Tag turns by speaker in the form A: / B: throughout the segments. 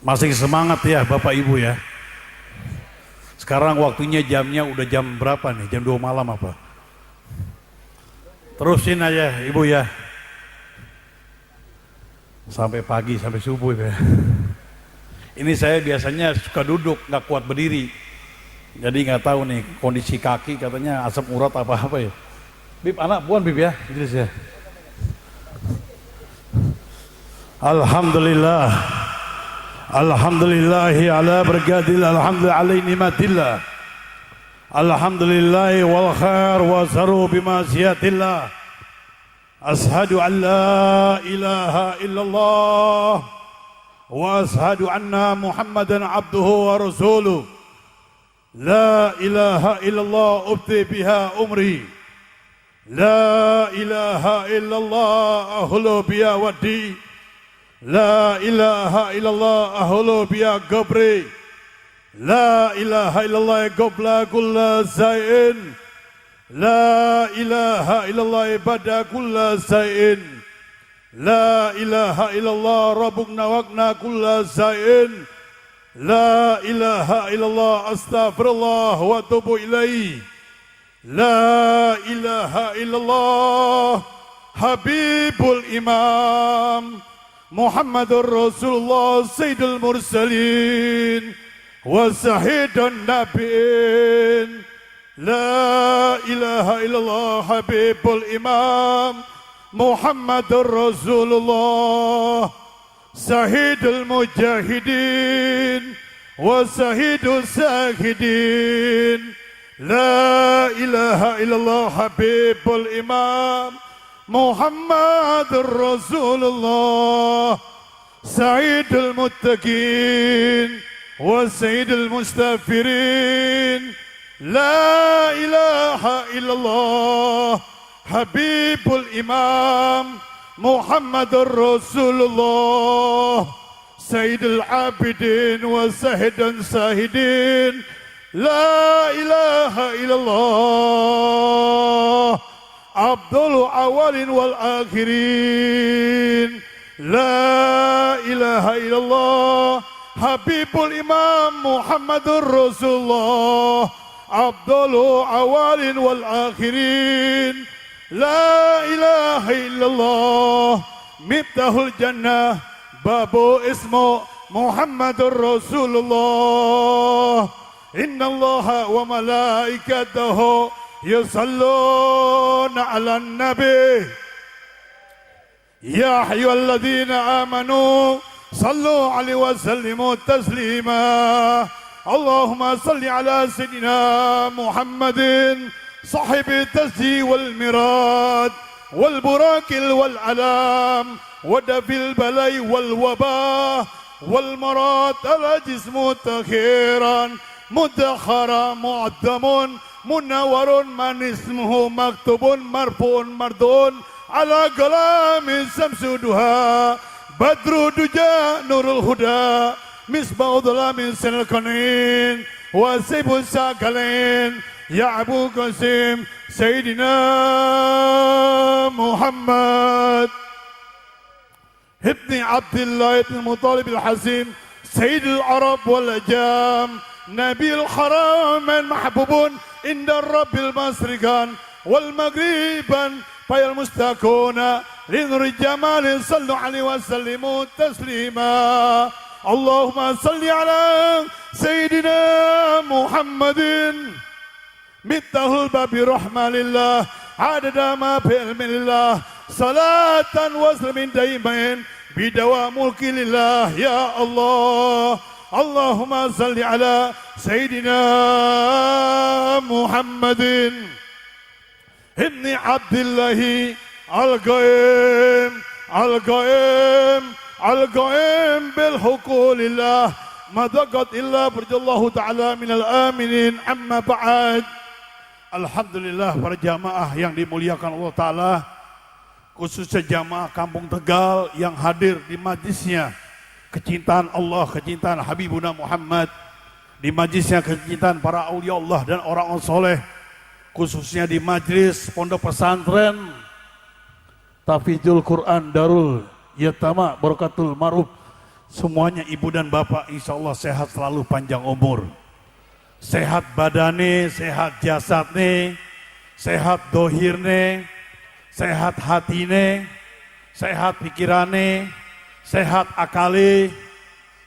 A: Masih semangat ya Bapak Ibu ya. Sekarang waktunya jamnya udah jam berapa nih? Jam 2 malam apa? Terusin aja Ibu ya. Sampai pagi, sampai subuh ya. Ini saya biasanya suka duduk, nggak kuat berdiri. Jadi nggak tahu nih kondisi kaki, katanya asam urat apa-apa ya. Bib, anak buan Bib ya, Idris ya. Alhamdulillah. Alhamdulillahi ala bergadil, alhamdulillah alai nimatillah. Alhamdulillahi wal khair wa saru bimasyiatillah. Ashadu an la ilaha illallah wa ashadu anna muhammadan abduhu wa rasuluh. La ilaha illallah ubti biha umri. La ilaha illallah ahlu biha wadi. La ilaha illallah ahlu biha gabri. La ilaha illallah qabla kulla zain. La ilaha illallah ibada kulla zain. La ilaha illallah rabbuna waqna kulla zain. La ilaha illallah astaghfirullah wa tubu ilaih. La ilaha illallah habibul imam Muhammadur Rasulullah Sayyidul Mursalin wa Sahidun Nabiin. La ilaha illallah habibul imam Muhammadur Rasulullah Sahidul Mujahidin wa Sahidul Sahidin. La ilaha illallah habibul imam Muhammadur Rasulullah Sayyidul Muttaqin wa Sayyidul Mustaghfirin. La ilaha illallah habibul imam Muhammadur Rasulullah Sayyidul Abidin wa Sayyidun Sahidin. La ilaha illallah Abdul awalin wal akhirin. La ilaha illallah habibul imam Muhammadur Rasulullah Abdul awalin wal akhirin. La ilaha illallah miftahul jannah babu ismu Muhammadur Rasulullah. Inna allaha wa malaikatahu yusalluna ala nabi. Ya ayyuhalladzina amanu sallu alaihi wa sallimu taslima. Allahumma salli ala sayyidina Muhammadin sahibi tasji wal mirad wal burakil wal alam wa dafil balai wal wabah wal marad ala jismu takhiran mudakhara mu'addamun munawwarun man ismuhu maktubun marfuun mardun ala galamin samsuduha badru duja nurul huda misbah dhalamin sanal kanin wa sibu sakalin ya Abu Qasim Sayyidina Muhammad ibni Abdullah ibn Muttalib al-Hasim Sayyid al-Arab wal-Ajam Nabi al-Haramain mahbubun inda Rabbil Masrikan wal-Maghriban fayal mustaquna linuri jamalin sallu alaihi wa sallimu taslima. Allahumma salli ala Sayyidina Muhammadin miftahul babi rahmanillah adada ma fi ilmillah salatan wa salamin daimain bidawa mulki lillah ya Allah. Allahumma salli ala Sayyidina Muhammadin ibni Abdillahi al-Qaim al-Qaim al-Qaim bil hukulillah madaqat illa berjallahu ta'ala minal aminin amma ba'd. Alhamdulillah para jamaah yang dimuliakan Allah Ta'ala, khususnya jamaah Kampung Tegal yang hadir di majlisnya kecintaan Allah, kecintaan Habibuna Muhammad, di majlisnya kecintaan para aulia Allah dan orang-orang soleh, khususnya di majlis pondok pesantren Tafidul Quran Darul Yatama Barakatul Maruf semuanya ibu dan bapak insya Allah sehat selalu, panjang umur. Sehat badane, sehat jasadne, sehat dohirne, sehat hatine, sehat pikirane, sehat akale,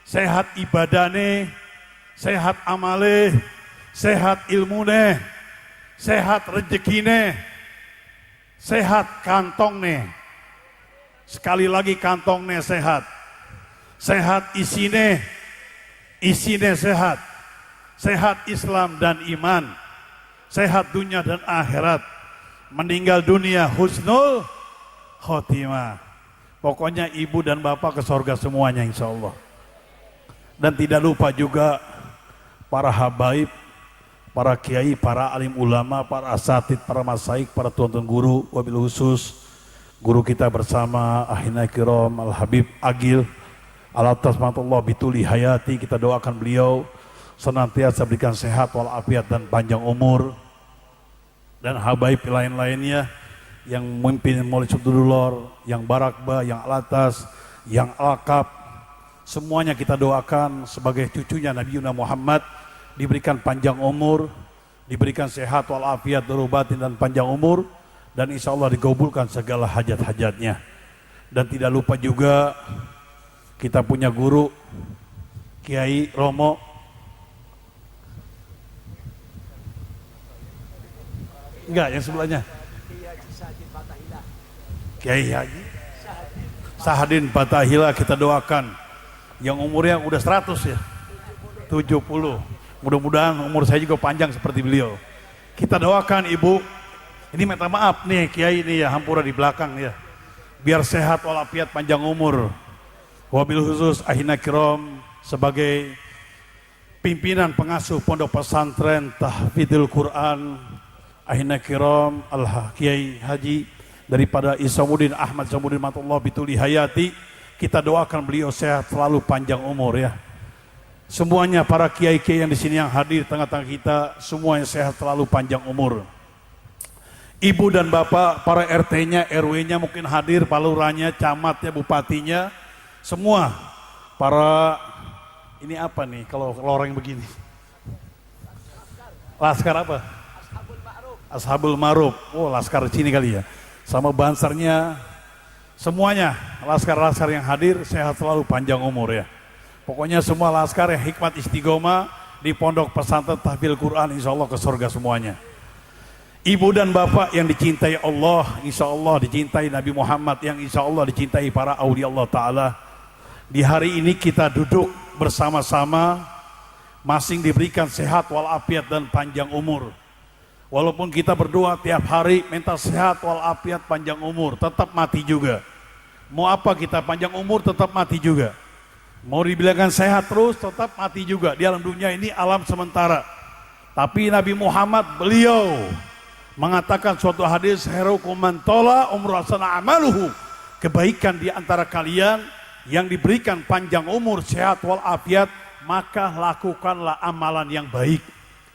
A: sehat ibadane, sehat amale, sehat ilmune, sehat rezekine, sehat kantongne. Sekali lagi kantongne sehat. Sehat isine sehat. Sehat Islam dan iman, sehat dunia dan akhirat, meninggal dunia husnul khotimah. Pokoknya ibu dan bapak ke surga semuanya insya Allah. Dan tidak lupa juga para habaib, para kiai, para alim ulama, para asatid, para masaik, para tuan-tuan guru, wabil khusus guru kita bersama Ahina Kiram Al-Habib Agil Al-Tasmatullah Bituli Hayati. Kita doakan beliau senantiasa berikan sehat walafiat dan panjang umur, dan habaib lain-lainnya yang memimpin Maulid Sudulur, yang barakba, yang alatas, yang alkab, semuanya kita doakan sebagai cucunya Nabi Muhammad diberikan panjang umur, diberikan sehat walafiat, batin dan panjang umur, dan insya Allah digabulkan segala hajat-hajatnya. Dan tidak lupa juga kita punya guru Kiai Romo, enggak yang sebelahnya, Kiai Haji Sahadin Patahila, kita doakan yang umurnya udah 100 ya, 70, mudah-mudahan umur saya juga panjang seperti beliau. Kita doakan ibu, ini minta maaf nih Kiai ini ya, hampura di belakang ya, biar sehat walafiat panjang umur. Wabil khusus Ahina Kiram sebagai pimpinan pengasuh pondok pesantren Tahfidzul Quran Ahina Kiram Al-Kiai Haji daripada Isamuddin Ahmad Isamuddin Matullah Bituli Hayati, kita doakan beliau sehat selalu, panjang umur ya. Semuanya para kiai-kiai yang di sini yang hadir tengah-tengah kita, semuanya sehat selalu, panjang umur. Ibu dan bapak, para RT-nya, RW-nya mungkin hadir, paluranya, camatnya, bupatinya, semua para ini apa nih kalau orang begini? Laskar apa? Ashabul Ma'ruf. Oh, laskar sini kali ya. Sama bansarnya, semuanya laskar-laskar yang hadir sehat selalu, panjang umur ya. Pokoknya semua laskar yang hikmat istiqomah di pondok pesantren Tahfidzul Quran insya Allah ke surga semuanya. Ibu dan bapak yang dicintai Allah, insya Allah dicintai Nabi Muhammad, yang insya Allah dicintai para awliya Allah Ta'ala. Di hari ini kita duduk bersama-sama, masing diberikan sehat walafiat dan panjang umur. Walaupun kita berdoa tiap hari minta sehat walafiat panjang umur, tetap mati juga. Mau apa kita panjang umur tetap mati juga. Mau dibilangkan sehat terus tetap mati juga. Di alam dunia ini alam sementara. Tapi Nabi Muhammad beliau mengatakan suatu hadis, khairukum man tola umur asana amaluhu, kebaikan di antara kalian yang diberikan panjang umur, sehat walafiat, maka lakukanlah amalan yang baik,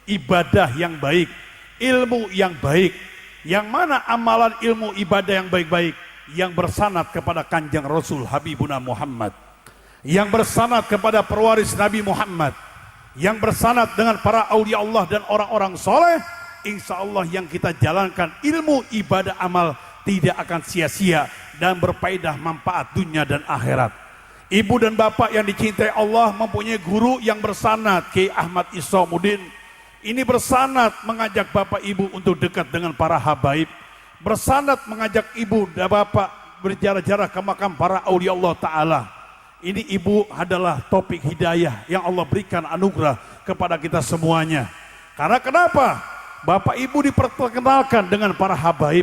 A: ibadah yang baik, ilmu yang baik. Yang mana amalan ilmu ibadah yang baik-baik? Yang bersanad kepada Kanjeng Rasul Habibuna Muhammad, yang bersanad kepada pewaris Nabi Muhammad, yang bersanad dengan para aulia Allah dan orang-orang soleh. Insya Allah yang kita jalankan ilmu ibadah amal tidak akan sia-sia dan berfaedah manfaat dunia dan akhirat. Ibu dan bapak yang dicintai Allah mempunyai guru yang bersanad, Kiai Ahmad Isamuddin. Ini bersanad mengajak bapak ibu untuk dekat dengan para habaib, bersanad mengajak ibu dan bapak berjarah-jarah ke makam para aulia Allah Ta'ala. Ini ibu adalah topik hidayah yang Allah berikan anugerah kepada kita semuanya. Karena kenapa? Bapak ibu diperkenalkan dengan para habaib,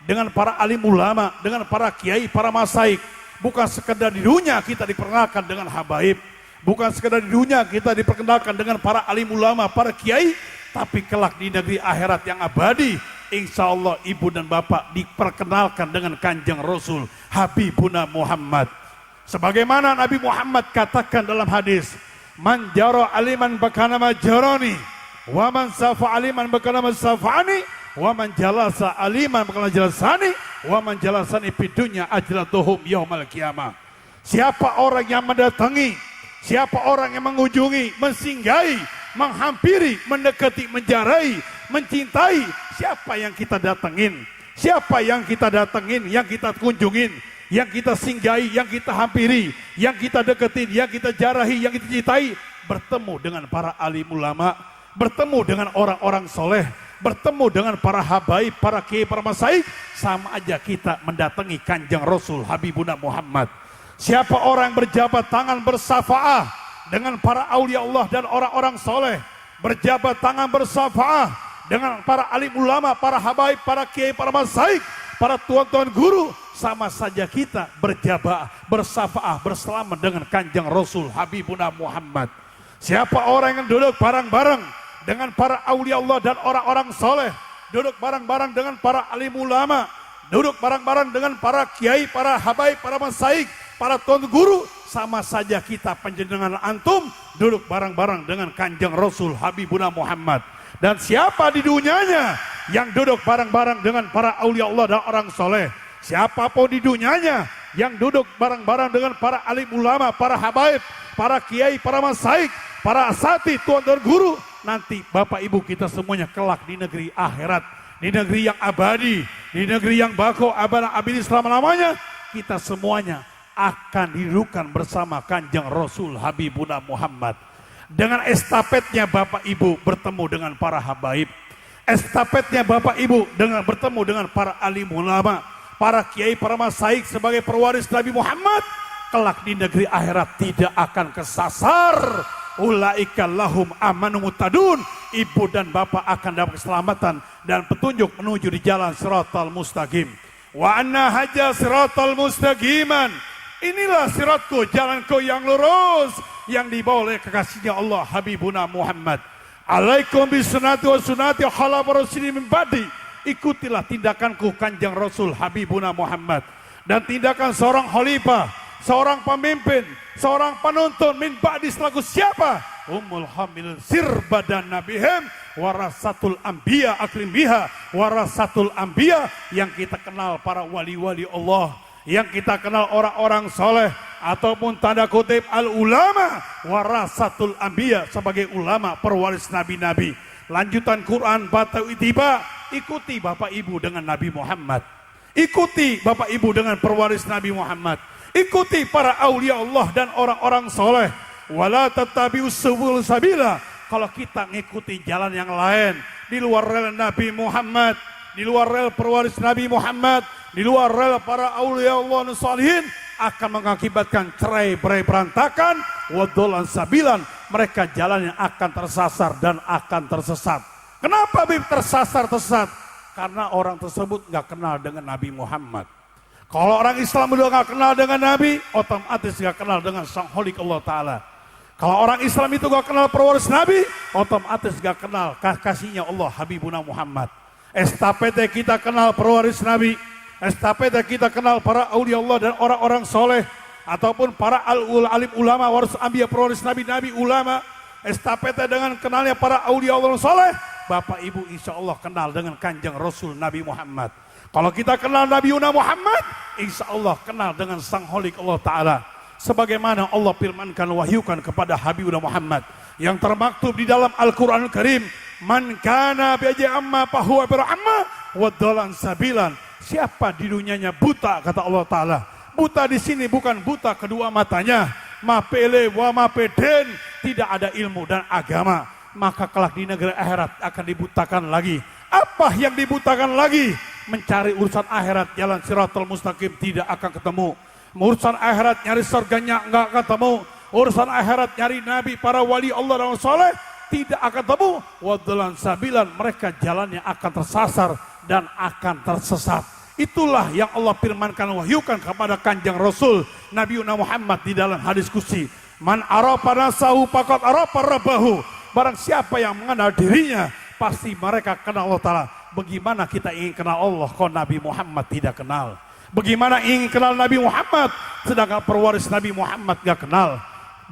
A: dengan para alim ulama, dengan para kiai, para masaik. Bukan sekedar di dunia kita diperkenalkan dengan habaib, bukan sekedar di dunia kita diperkenalkan dengan para alim ulama, para kiai, tapi kelak di negeri akhirat yang abadi, insya Allah ibu dan bapak diperkenalkan dengan Kanjeng Rasul Habibuna Muhammad. Sebagaimana Nabi Muhammad katakan dalam hadis, man jaro aliman bakana majaroni, wa man safa aliman bakana masafani, wa man jalasa aliman bakana jalasani, wa man jalasani fidunya ajlatuhum yaumal qiyamah. Siapa orang yang mendatangi, siapa orang yang mengunjungi, mensinggahi, menghampiri, mendekati, menjarai, mencintai, siapa yang kita datengin, siapa yang kita datengin, yang kita kunjungin, yang kita singgahi, yang kita hampiri, yang kita deketin, yang kita jarahi, yang kita cintai, bertemu dengan para alim ulama, bertemu dengan orang-orang soleh, bertemu dengan para habaib, para kiai, para masyayikh, sama aja kita mendatangi Kanjeng Rasul Habibuna Muhammad. Siapa orang yang berjabat tangan bersafaah dengan para aulia Allah dan orang-orang soleh, berjabat tangan bersafaah dengan para alim ulama, para habaib, para kiai, para masyayikh, para tuan-tuan guru, sama saja kita berjabat, bersafaah, bersalaman dengan Kanjeng Rasul Habibuna Muhammad. Siapa orang yang duduk bareng-bareng dengan para aulia Allah dan orang-orang soleh, duduk bareng-bareng dengan para alim ulama, duduk bareng-bareng dengan para kiai, para habaib, para masyayikh, para tuan guru, sama saja kita panjenengan antum duduk bareng-bareng dengan Kanjeng Rasul Habibuna Muhammad. Dan siapa di dunianya yang duduk bareng-bareng dengan para aulia Allah dan orang soleh, siapapun di dunianya yang duduk bareng-bareng dengan para alim ulama, para habaib, para kiai, para masyayikh, para asati, tuan dan guru, nanti Bapak Ibu kita semuanya kelak di negeri akhirat, di negeri yang abadi, di negeri yang bako abad abadi selama-lamanya, kita semuanya akan didudukkan bersama Kanjeng Rasul Habibuna Muhammad. Dengan estafetnya Bapak Ibu bertemu dengan para habaib, estafetnya Bapak Ibu dengan bertemu dengan para alim ulama, para kiai, para masyayikh sebagai pewaris Nabi Muhammad, kelak di negeri akhirat tidak akan kesasar. Ulaika lahum amanu mutadun, ibu dan bapak akan dapat keselamatan dan petunjuk menuju di jalan siratal mustaqim. Wa anna haja siratal mustaqiman, inilah siratku, jalanku yang lurus, yang dibawa oleh kekasihnya Allah Habibuna Muhammad. Alaikum bisunati wa sunati khalafar rasulin min ba'di, ikutilah tindakanku Kanjeng Rasul Habibuna Muhammad dan tindakan seorang khalifah, seorang pemimpin, seorang penuntun min ba'di selaku siapa? Ummul hamil sirba dan nabihim warasatul anbiya akrim biha, warasatul anbiya, yang kita kenal para wali-wali Allah, yang kita kenal orang-orang soleh, ataupun tanda kutip al-ulama, warasatul anbiya, sebagai ulama perwaris nabi-nabi. Lanjutan Quran Batu Itiba, ikuti Bapak Ibu dengan Nabi Muhammad, ikuti Bapak Ibu dengan perwaris Nabi Muhammad, ikuti para aulia Allah dan orang-orang soleh. Wala tattabi'us subul sabila, kalau kita ngikuti jalan yang lain di luar rel Nabi Muhammad, di luar rel perwaris Nabi Muhammad, di luar rel para aulia Allah dan salihin, akan mengakibatkan cerai berai berantakan, wadolan sabilan, mereka jalan yang akan tersasar dan akan tersesat. Kenapa tersasar? Karena orang tersebut nggak kenal dengan Nabi Muhammad. Kalau orang Islam udah nggak kenal dengan Nabi, otomatis nggak kenal dengan Sang Holik Allah Ta'ala. Kalau orang Islam itu nggak kenal perwaris Nabi, otomatis nggak kenal kasihnya Allah Habibuna Muhammad. Estafete kita kenal perwaris Nabi, estafete kita kenal para aulia Allah dan orang-orang soleh, ataupun para alim ulama, waris anbiya, perwaris nabi ulama. Estafete dengan kenalnya para aulia Allah soleh, Bapak Ibu insya Allah kenal dengan Kanjeng Rasul Nabi Muhammad. Kalau kita kenal Nabi Muhammad, insya Allah kenal dengan Sang Holik Allah Ta'ala. Sebagaimana Allah firmankan, wahyukan kepada Habibuna Muhammad yang termaktub di dalam Al-Quran Al-Karim, man kana biaji amma fahuwa bir'amma wadalan sabilan. Siapa di dunianya buta, kata Allah Ta'ala. Buta di sini bukan buta kedua matanya, mapele wa mapeden, tidak ada ilmu dan agama, maka kelak di negeri akhirat akan dibutakan lagi. Apa yang dibutakan lagi? Mencari urusan akhirat, jalan siratal mustaqim tidak akan ketemu. Urusan akhirat nyari surganya enggak ketemu. Urusan akhirat nyari nabi, para wali Allah dan soleh tidak akan ketemu. Wadalan sabilan, mereka jalannya akan tersasar dan akan tersesat. Itulah yang Allah firmankan, wahyukan kepada Kanjeng Rasul Nabi Muhammad di dalam hadis qudsi. Man arafa nasahu faqad arafa rabbahu. Barang siapa yang mengenal dirinya, pasti mereka kenal Allah Ta'ala. Bagaimana kita ingin kenal Allah kalau Nabi Muhammad tidak kenal? Bagaimana ingin kenal Nabi Muhammad sedangkan perwaris Nabi Muhammad gak kenal?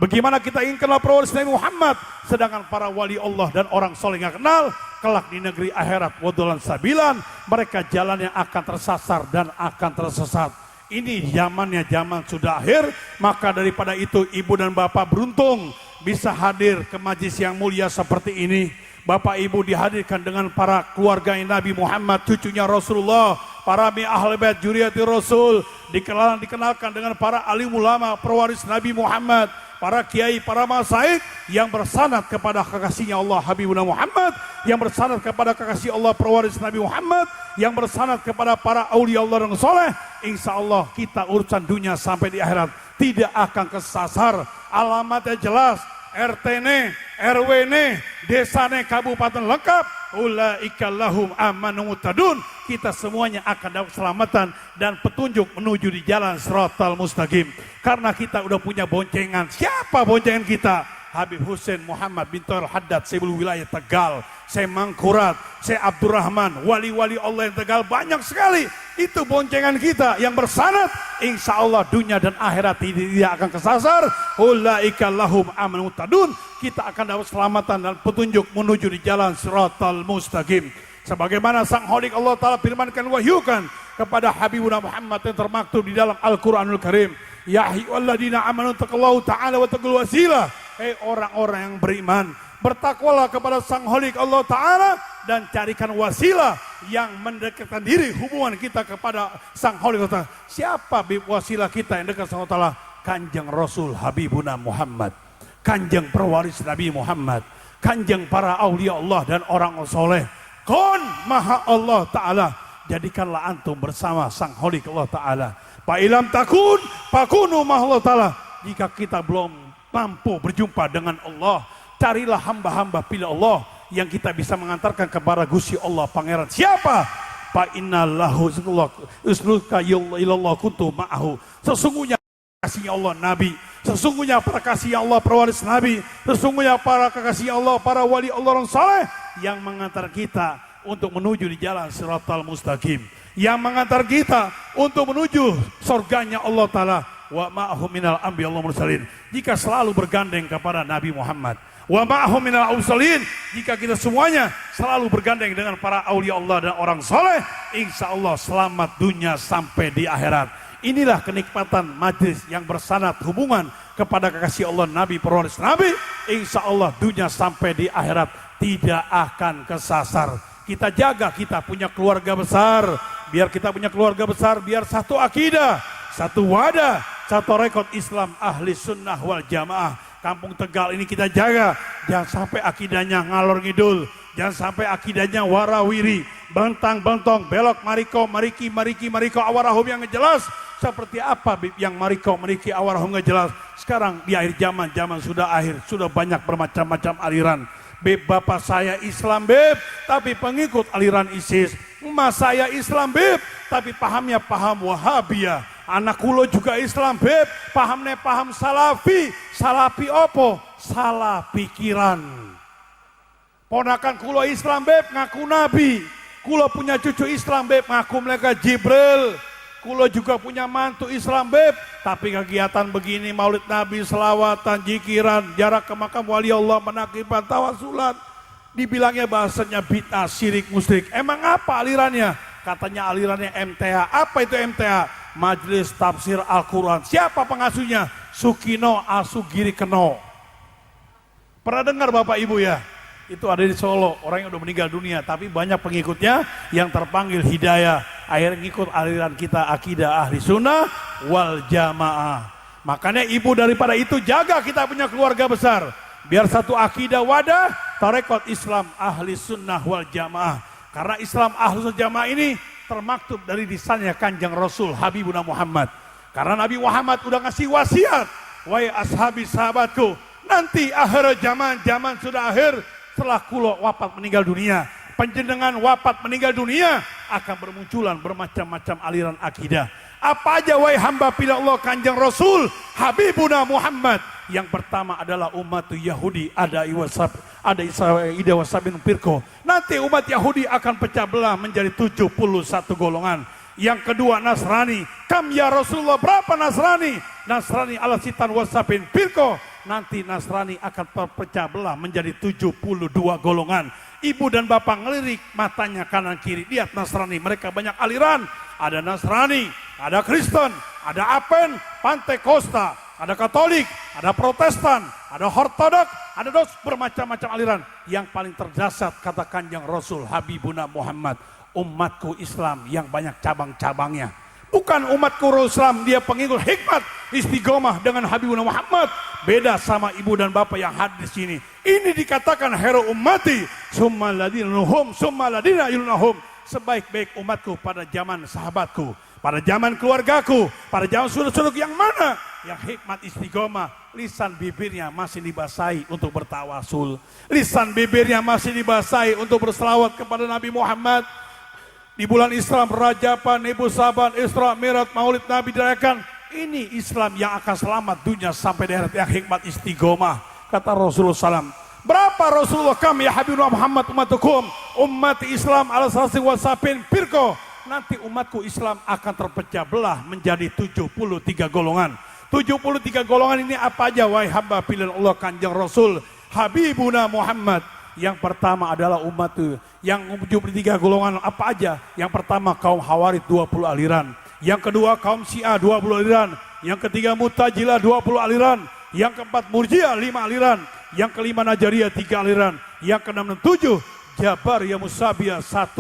A: Bagaimana kita ingin kenal perwaris Nabi Muhammad sedangkan para wali Allah dan orang soleh gak kenal? Kelak di negeri akhirat wadolan sabilan, mereka jalan yang akan tersasar dan akan tersesat. Ini zamannya zaman sudah akhir, maka daripada itu ibu dan bapak beruntung bisa hadir ke majlis yang mulia seperti ini. Bapak ibu dihadirkan dengan para keluarga Nabi Muhammad, cucunya Rasulullah, para ahlul bait juriyati Rasul, dikenalkan dengan para alim ulama pewaris Nabi Muhammad, para kiai, para masaik yang bersanad kepada kekasihnya Allah Habibuna Muhammad, yang bersanad kepada kekasih Allah pewaris Nabi Muhammad, yang bersanad kepada para aulia Allah yang soleh. Insya Allah kita urusan dunia sampai di akhirat tidak akan kesasar. Alamatnya jelas, RT-ne, RW-ne, desa-ne, kabupaten lengkap. Ulaika lahum amanun muhtadun. Kita semuanya akan dapat keselamatan dan petunjuk menuju di jalan Shiratal Mustaqim. Karena kita udah punya boncengan. Siapa boncengan kita? Habib Hussein Muhammad bin Tauhir Haddad, Sebul Wilayah Tegal, Syekh Mangkurat, Syekh Abdurrahman, wali-wali Allah yang Tegal banyak sekali. Itu boncengan kita yang bersanad. Insya Allah dunia dan akhirat tidak akan kesasar. Ulaika lahum amanun muhtadun. Kita akan dapat keselamatan dan petunjuk menuju di jalan Shiratal Mustaqim. Sebagaimana Sang Khalik Allah Ta'ala firmankan, wahyukan kepada Habibuna Muhammad yang termaktub di dalam Al-Quranul Karim. Ya ayyuhalladzina amanu taqullahu ta'ala wa taqul wasilah. Hei orang-orang yang beriman, bertakwalah kepada Sang Khalik Allah Ta'ala dan carikan wasilah yang mendekatkan diri hubungan kita kepada Sang Khalik Allah Ta'ala. Siapa wasilah kita yang dekat Sang Allah Ta'ala? Kanjeng Rasul Habibuna Muhammad, kanjeng perwaris Nabi Muhammad, kanjeng para aulia Allah dan orang soleh. Kon maha Allah Ta'ala, jadikanlah antum bersama Sang Khalik Allah Ta'ala. Fa'ilam takun fakunu maha Allah Ta'ala. Jika kita belum mampu berjumpa dengan Allah, carilah hamba-hamba pilih Allah yang kita bisa mengantarkan kepada Gusti Allah Pangeran. Siapa? Fa innallahu usluka ilallah kuntu ma'ahu. Sesungguhnya kasihnya Allah Nabi, sesungguhnya para kasih Allah pewaris Nabi, sesungguhnya para kekasih Allah, para wali Allah orang saleh yang mengantar kita untuk menuju di jalan Shiratal Mustaqim, yang mengantar kita untuk menuju surganya Allah Ta'ala. Wa ma'ahum minal anbiya Allah mursalin. Jika selalu bergandeng kepada Nabi Muhammad. Wa ma'ahum minal mursalin. Jika kita semuanya selalu bergandeng dengan para aulia Allah dan orang soleh, insya Allah selamat dunia sampai di akhirat. Inilah kenikmatan majlis yang bersanad hubungan kepada kekasih Allah Nabi pewaris Nabi. Insya Allah dunia sampai di akhirat tidak akan kesasar. Kita jaga, kita punya keluarga besar. Biar kita punya keluarga besar, biar satu akidah, satu wadah, satu rekod Islam ahli sunnah wal jamaah. Kampung Tegal ini kita jaga. Jangan sampai akidahnya ngalor ngidul. Jangan sampai akidahnya warawiri, bentang-bentong, belok, mariko, awarahum yang ngejelas. Seperti apa yang mariko, awarahum ngejelas. Sekarang di akhir zaman sudah akhir. Sudah banyak bermacam-macam aliran. Beb, bapak saya Islam beb, tapi pengikut aliran ISIS. Emas saya Islam beb, tapi pahamnya paham Wahabiyah. Anak kulo juga Islam beb, pahamnya paham Salafi. Salafi opo? Salah pikiran. Ponakan kulo Islam beb, ngaku Nabi. Kulo punya cucu Islam beb, ngaku mereka Jibril. Kulo juga punya mantu Islam beb, tapi kegiatan begini maulid Nabi, selawatan, jikiran, jarak ke makam wali Allah, menakiban, tawasulan. Dibilangnya bahasanya bid'ah, syirik, musyrik. Emang apa alirannya? Katanya alirannya MTH. Apa itu MTH? Majelis Tafsir Al-Quran. Siapa pengasuhnya? Sukino Asugiri Keno. Pernah dengar Bapak Ibu ya? Itu ada di Solo, orang yang udah meninggal dunia, tapi banyak pengikutnya yang terpanggil hidayah. Akhirnya ngikut aliran kita akidah ahli sunnah wal jamaah. Makanya ibu daripada itu jaga kita punya keluarga besar. Biar satu akidah wadah, tarekat Islam ahli sunnah wal jamaah. Karena Islam ahli sunnah jamaah ini termaktub dari lisannya kanjeng Rasul Habibuna Muhammad. Karena Nabi Muhammad udah ngasih wasiat. Wahai ashabi sahabatku, nanti akhir zaman sudah akhir. Setelah kulo wafat meninggal dunia, panjenengan wafat meninggal dunia, akan bermunculan bermacam-macam aliran akidah. Apa aja wahai hamba pilih Allah kanjeng Rasul Habibuna Muhammad. Yang pertama adalah umat Yahudi, ada Ida Wasabin Firqah. Nanti umat Yahudi akan pecah belah menjadi 71 golongan. Yang kedua Nasrani. Kam ya Rasulullah, berapa Nasrani? Nasrani ala sitan Wasabin Firqah. Nanti Nasrani akan terpecah belah menjadi 72 golongan. Ibu dan bapak ngelirik matanya kanan kiri, lihat Nasrani, mereka banyak aliran. Ada Nasrani, ada Kristen, ada Apen, Pantekosta, ada Katolik, ada Protestan, ada Ortodok, ada bermacam-macam aliran. Yang paling terdasar kata Kanjeng Rasul Habibuna Muhammad, umatku Islam yang banyak cabang-cabangnya. Bukan umatku Islam dia pengikut hikmat istiqomah dengan Habibuna Muhammad. Beda sama ibu dan bapak yang hadir di sini. Ini dikatakan hero ummati, summa ladina nuhum, summa ladina yulnahum. Sebaik-baik umatku pada zaman sahabatku, pada zaman keluargaku, pada zaman saudara-saudaraku yang mana? Yang hikmat istiqomah, lisan bibirnya masih dibasahi untuk bertawasul. Lisan bibirnya masih dibasahi untuk berselawat kepada Nabi Muhammad. Di bulan Islam, Rajaban, Ibu Saban, Isra, Mi'raj, Maulid Nabi dirayakan. Ini Islam yang akan selamat dunia sampai di akhirat, yang hikmat istiqomah. Kata Rasulullah SAW. Berapa Rasulullah kami ya Habibuna Muhammad ummatukum, umat Islam ala salasi wasapin firqah. Nanti umatku Islam akan terpecah belah menjadi 73 golongan. 73 golongan ini apa aja wahai hamba pilihan Allah Kanjeng Rasul Habibuna Muhammad. Yang pertama adalah umat yang 73 golongan apa aja? Yang pertama kaum Hawarid 20 aliran. Yang kedua kaum Syiah 20 aliran. Yang ketiga Mu'tazilah 20 aliran. Yang keempat Murji'ah 5 aliran. Yang kelima Najariyah 3 aliran. Yang keenam dan 7 Jabar ya Musabiyah 1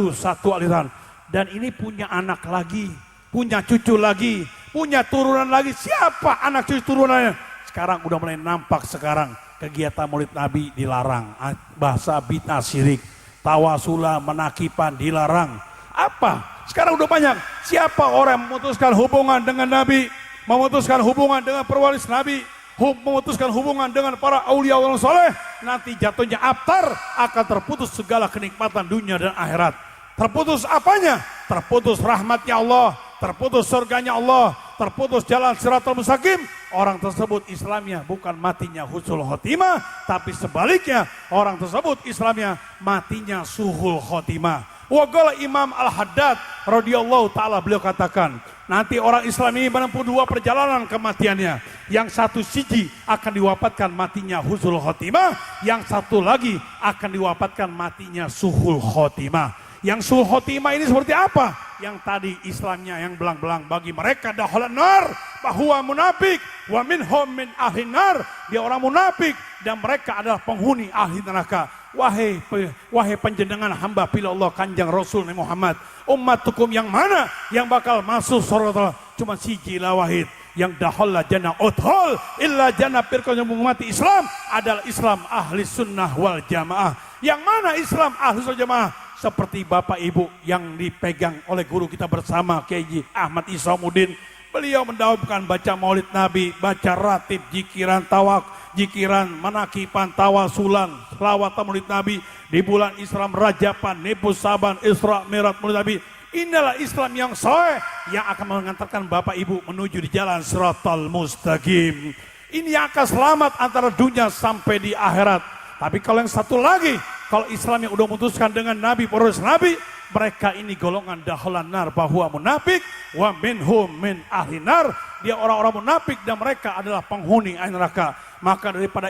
A: aliran. Dan ini punya anak lagi, punya cucu lagi, punya turunan lagi. Siapa anak cucu turunannya? Sekarang udah mulai nampak sekarang. Kegiatan Maulid Nabi dilarang, bahasa bid'ah syirik, tawasula menakipan dilarang. Apa? Sekarang udah banyak. Siapa orang memutuskan hubungan dengan Nabi, memutuskan hubungan dengan perwaris Nabi, memutuskan hubungan dengan para aulia orang soleh, nanti jatuhnya abtar, akan terputus segala kenikmatan dunia dan akhirat. Terputus apanya? Terputus rahmatnya Allah, terputus surganya Allah, terputus jalan siratal mustaqim. Orang tersebut Islamnya bukan matinya husnul khotimah, tapi sebaliknya orang tersebut Islamnya matinya suhul khotimah. Waqala Imam Al-Haddad radhiyallahu taala, beliau katakan, nanti orang Islam ini menempuh 2 perjalanan kematiannya. Yang satu siji akan diwafatkan matinya husnul khotimah, yang satu lagi akan diwafatkan matinya suhul khotimah. Yang suhul khotimah ini seperti apa? Yang tadi Islamnya yang belang-belang, bagi mereka dakhalan nar, bahwa munafik wa minhum min ahli nar, dia orang munafik dan mereka adalah penghuni ahli neraka. Wahai panjenengan hamba pilih Allah Kanjeng Rasul Muhammad, ummatukum yang mana yang bakal masuk surga? Cuma siji la wahid, yang dakhala jannah udkhul illa jannah firqah umat Islam adalah Islam ahli sunnah wal jamaah. Yang mana Islam ahli sunnah jamaah? Seperti Bapak Ibu yang dipegang oleh guru kita bersama Kiai Ahmad Isamuddin. Beliau mendawamkan baca maulid Nabi, baca ratib, jikiran tawak, jikiran menakipan, tawasulan, selawat maulid Nabi di bulan Islam, Rajaban, Nipus Saban, Isra, Mi'raj maulid Nabi. Inilah Islam yang sahih yang akan mengantarkan Bapak Ibu menuju di jalan siratal mustaqim. Ini yang akan selamat antara dunia sampai di akhirat. Tapi kalau yang satu lagi, kalau Islam yang udah memutuskan dengan Nabi, penerus Nabi, mereka ini golongan dakhalan nar, bahwa munafik wa minhum min ahli nar, dia orang-orang munafik dan mereka adalah penghuni ahli neraka. Maka daripada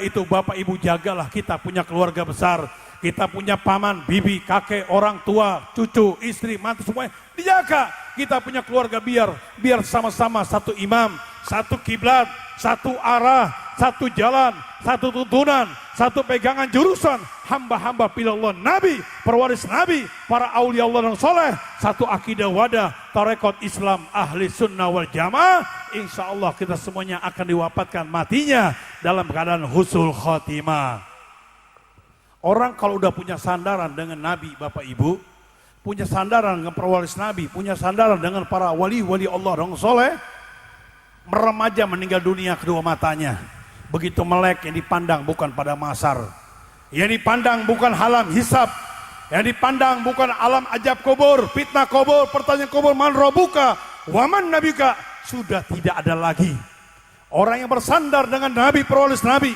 A: itu Bapak Ibu jagalah, kita punya keluarga besar, kita punya paman, bibi, kakek, orang tua, cucu, istri, mantu, semuanya dijaga. Kita punya keluarga biar sama-sama satu imam, satu kiblat, satu arah, satu jalan, satu tuntunan, satu pegangan jurusan. Hamba-hamba pilih Allah Nabi, perwaris Nabi, para aulia Allah yang soleh, satu akidah wadah, tarekat Islam ahli sunnah wal jamaah. Insya Allah kita semuanya akan diwafatkan matinya dalam keadaan husnul khotimah. Orang kalau udah punya sandaran dengan Nabi, Bapak Ibu, punya sandaran dengan perwaris Nabi, punya sandaran dengan para wali-wali Allah yang soleh, meremaja meninggal dunia kedua matanya. Begitu melek, yang dipandang bukan pada masar, yang dipandang bukan halam hisab, yang dipandang bukan alam ajab kubur, fitnah kubur, pertanyaan kubur, man robuka, waman nabika, sudah tidak ada lagi. Orang yang bersandar dengan Nabi, perwaris Nabi,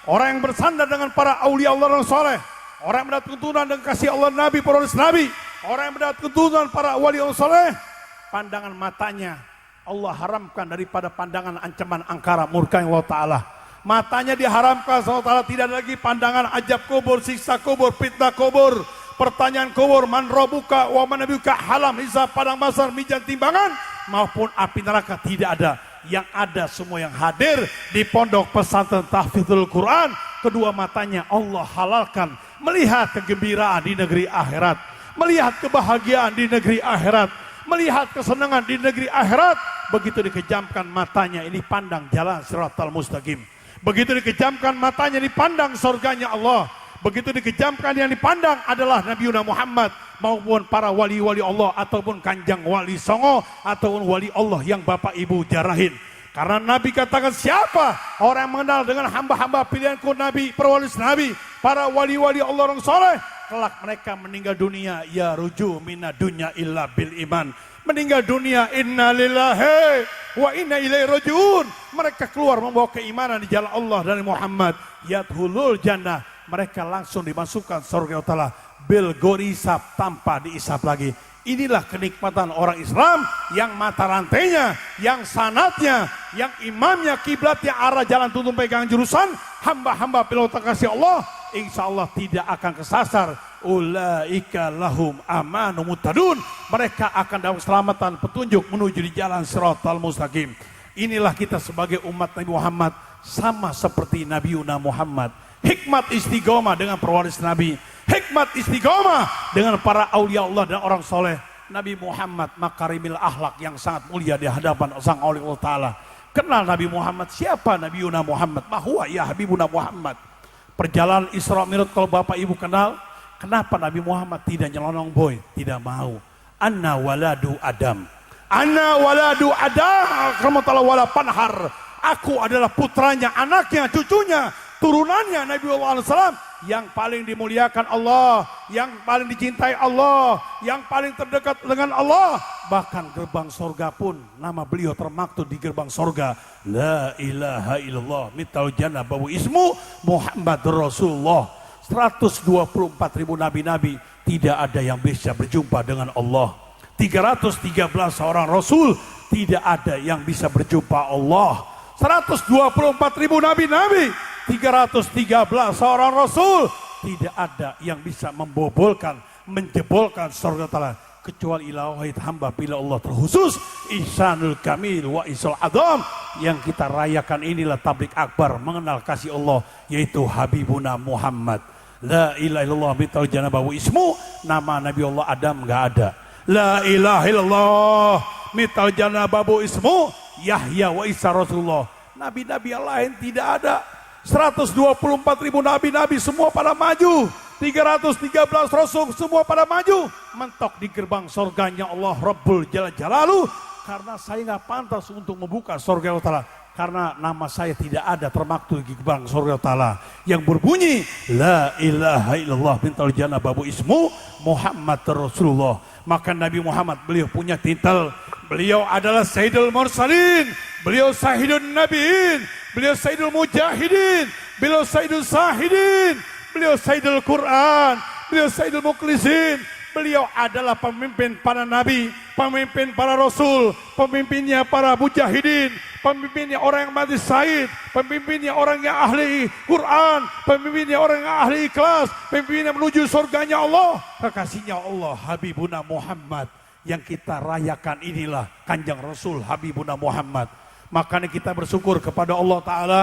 A: orang yang bersandar dengan para aulia Allah yang soleh, orang yang mendapat tuntunan dengan kasih Allah Nabi, perwaris Nabi, orang yang mendapat tuntunan para wali Allah soleh, pandangan matanya Allah haramkan daripada pandangan ancaman angkara murka Allah Ta'ala. Matanya diharamkan Allah Ta'ala, tidak lagi pandangan ajab kubur, siksa kubur, fitnah kubur, pertanyaan kubur, man robuka wa man nabiyuka, halam hisab, padang masar, mizan timbangan. maupun api neraka tidak ada. Yang ada semua yang hadir di pondok pesantren Tahfidzul Quran, kedua matanya Allah halalkan melihat kegembiraan di negeri akhirat, melihat kebahagiaan di negeri akhirat, melihat kesenangan di negeri akhirat. Begitu dikejamkan matanya, ini pandang jalan Shiratal Mustaqim. Begitu dikejamkan matanya, dipandang surganya Allah. Begitu dikejamkan, yang dipandang adalah Nabi Muhammad maupun para wali-wali Allah, ataupun Kanjeng Wali Songo, ataupun wali Allah yang Bapak Ibu jarahin. Karena Nabi katakan, siapa orang yang mengenal dengan hamba-hamba pilihanku Nabi, perwalis Nabi, para wali-wali Allah orang soleh, kelak mereka meninggal dunia, ya ruju minna dunya illa bil iman. Meninggal dunia, inna lillahi wa inna ilaihi rajiun. Mereka keluar membawa keimanan di jalan Allah dan Muhammad. Yadkhulul jannah, mereka langsung dimasukkan surga Allah bil gori hisab, tanpa dihisab lagi. Inilah kenikmatan orang Islam yang mata rantainya, yang sanatnya, yang imamnya, kiblatnya arah jalan tuntun pegang jurusan, hamba-hamba pilot kasih Allah, insya Allah tidak akan kesasar. Ulaika lahum amanu muttadun, mereka akan dapat keselamatan, petunjuk menuju di jalan Shiratal Mustaqim. Inilah kita sebagai umat Nabi Muhammad, sama seperti Nabi Muhammad. Hikmat istiqomah dengan perwaris Nabi, hikmat istiqomah dengan para aulia Allah dan orang soleh. Nabi Muhammad makarimil akhlak yang sangat mulia di hadapan sang aulia Allah Ta'ala. Kenal Nabi Muhammad, siapa Nabi Muhammad? Mahuwa ya Habibuna Muhammad. Perjalanan Isra Mi'raj kalau Bapak Ibu kenal, kenapa Nabi Muhammad tidak nyelonong boy? Tidak mau. Anna waladu Adam. Anna waladu Adam. Kamatala wala panhar. Aku adalah putranya, anaknya, cucunya, turunannya Nabi Allah SAW, yang paling dimuliakan Allah, yang paling dicintai Allah, yang paling terdekat dengan Allah. Bahkan gerbang sorga pun nama beliau termaktub di gerbang sorga. La ilaha illallah mital jannah bawu ismu Muhammad Rasulullah. 124.000 nabi-nabi, tidak ada yang bisa berjumpa dengan Allah. 313 seorang Rasul, tidak ada yang bisa berjumpa Allah. 124.000 nabi-nabi, 313 seorang Rasul, tidak ada yang bisa membobolkan, menjebolkan surga ta'ala, kecuali ilahwahid hamba bila Allah terkhusus, Ihsanul Kamil wa Isul Adam. Yang kita rayakan inilah tablik akbar mengenal kasih Allah, yaitu Habibuna Muhammad. La ilaha illallah mital jannah bawu ismu, nama Nabi Allah Adam nggak ada. La ilaha illallah mital jannah bawu ismu Yahya wa Isa Rasulullah. Nabi-nabi yang lain tidak ada. 124.000 nabi-nabi semua pada maju. 313 Rasul semua pada maju. Mentok di gerbang surganya Allah Rabbul Jalal Jalaluh. Karena saya nggak pantas untuk membuka surga Allah, karena nama saya tidak ada termaktub di gerbang surga Allah yang berbunyi La ilaha illallah mintal jannah babu ismu Muhammad Rasulullah. Maka Nabi Muhammad, beliau punya titel, beliau adalah Sayyidul Mursalin, beliau Sayyidun Nabiin, beliau Sayyidul Mujahidin, beliau Sayyidul Sahidin, beliau Sayyidul Quran, beliau Sayyidul Mukhlisin. Beliau adalah pemimpin para nabi, pemimpin para rasul, pemimpinnya para mujahidin, pemimpinnya orang yang mati syahid, pemimpinnya orang yang ahli Quran, pemimpinnya orang yang ahli ikhlas, pemimpinnya menuju surganya Allah, kekasihnya Allah Habibuna Muhammad. Yang kita rayakan inilah Kanjeng Rasul Habibuna Muhammad. Makanya kita bersyukur kepada Allah Ta'ala,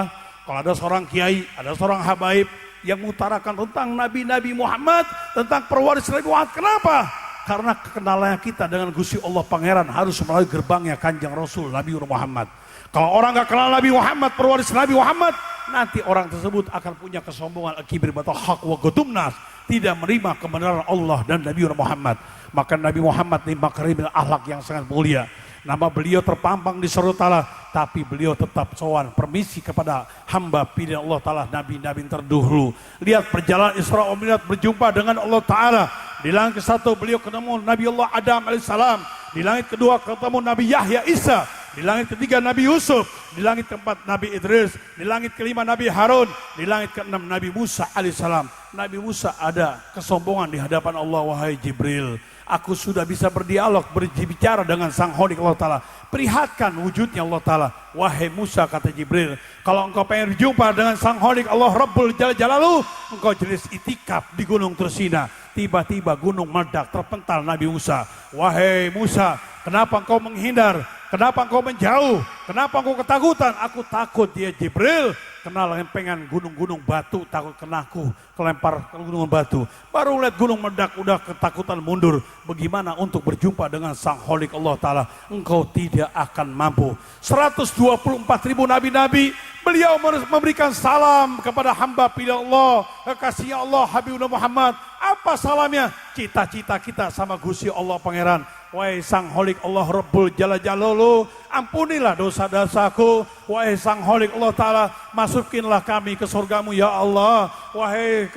A: kalau ada seorang kiai, ada seorang habaib yang mengutarakan tentang Nabi-Nabi Muhammad, tentang perwaris Nabi Muhammad. Kenapa? Karena kenalannya kita dengan Gusti Allah Pangeran harus melalui gerbangnya Kanjeng Rasul Nabi Muhammad. Kalau orang gak kenal Nabi Muhammad, perwaris Nabi Muhammad, nanti orang tersebut akan punya kesombongan, kibir batal haq wa ghatumnas, tidak menerima kebenaran Allah dan Nabi Muhammad. Maka Nabi Muhammad ini makarimil akhlak yang sangat mulia. Nama beliau terpampang di surga ta'ala, tapi beliau tetap sowan permisi kepada hamba pilihan Allah Ta'ala, nabi-nabi terdahulu. Lihat perjalanan Isra Mi'raj berjumpa dengan Allah Ta'ala. Di langit ke-1 beliau ketemu Nabi Allah Adam alaihissalam. Di langit kedua ketemu Nabi Yahya Isa. Di langit ketiga Nabi Yusuf. Di langit keempat Nabi Idris. Di langit kelima Nabi Harun. Di langit keenam Nabi Musa alaihissalam. Nabi Musa ada kesombongan di hadapan Allah, wahai Jibril, aku sudah bisa berdialog, berbicara dengan sang Holik Allah Ta'ala. Perlihatkan wujudnya Allah Ta'ala. Wahai Musa, kata Jibril, kalau engkau pengen berjumpa dengan sang Holik Allah Rabbul Jalal Jalaluh, engkau jenis itikaf di gunung Tursina. Tiba-tiba gunung meledak, terpental Nabi Musa. Wahai Musa, Kenapa engkau menghindar? Kenapa engkau menjauh? Kenapa engkau ketakutan? Aku takut dia Jibril. Kena lempengan gunung-gunung batu, takut kenaku, kelempar ke gunung batu. Baru lihat gunung meledak, udah ketakutan mundur. Bagaimana untuk berjumpa dengan Sang Khalik Allah Ta'ala? Engkau tidak akan mampu. 124.000 nabi-nabi, beliau memberikan salam kepada hamba pilih Allah, kekasihnya Allah, Habibuna Muhammad. Apa salamnya? Cita-cita kita sama Gusti Allah Pangeran. Wahai Sang Khalik Allah Rabbul Jalla Jalaluhu, ampunilah dosa-dosaku. Wahai Sang Khalik Allah Ta'ala, masukinlah kami ke surgamu ya Allah. Wahai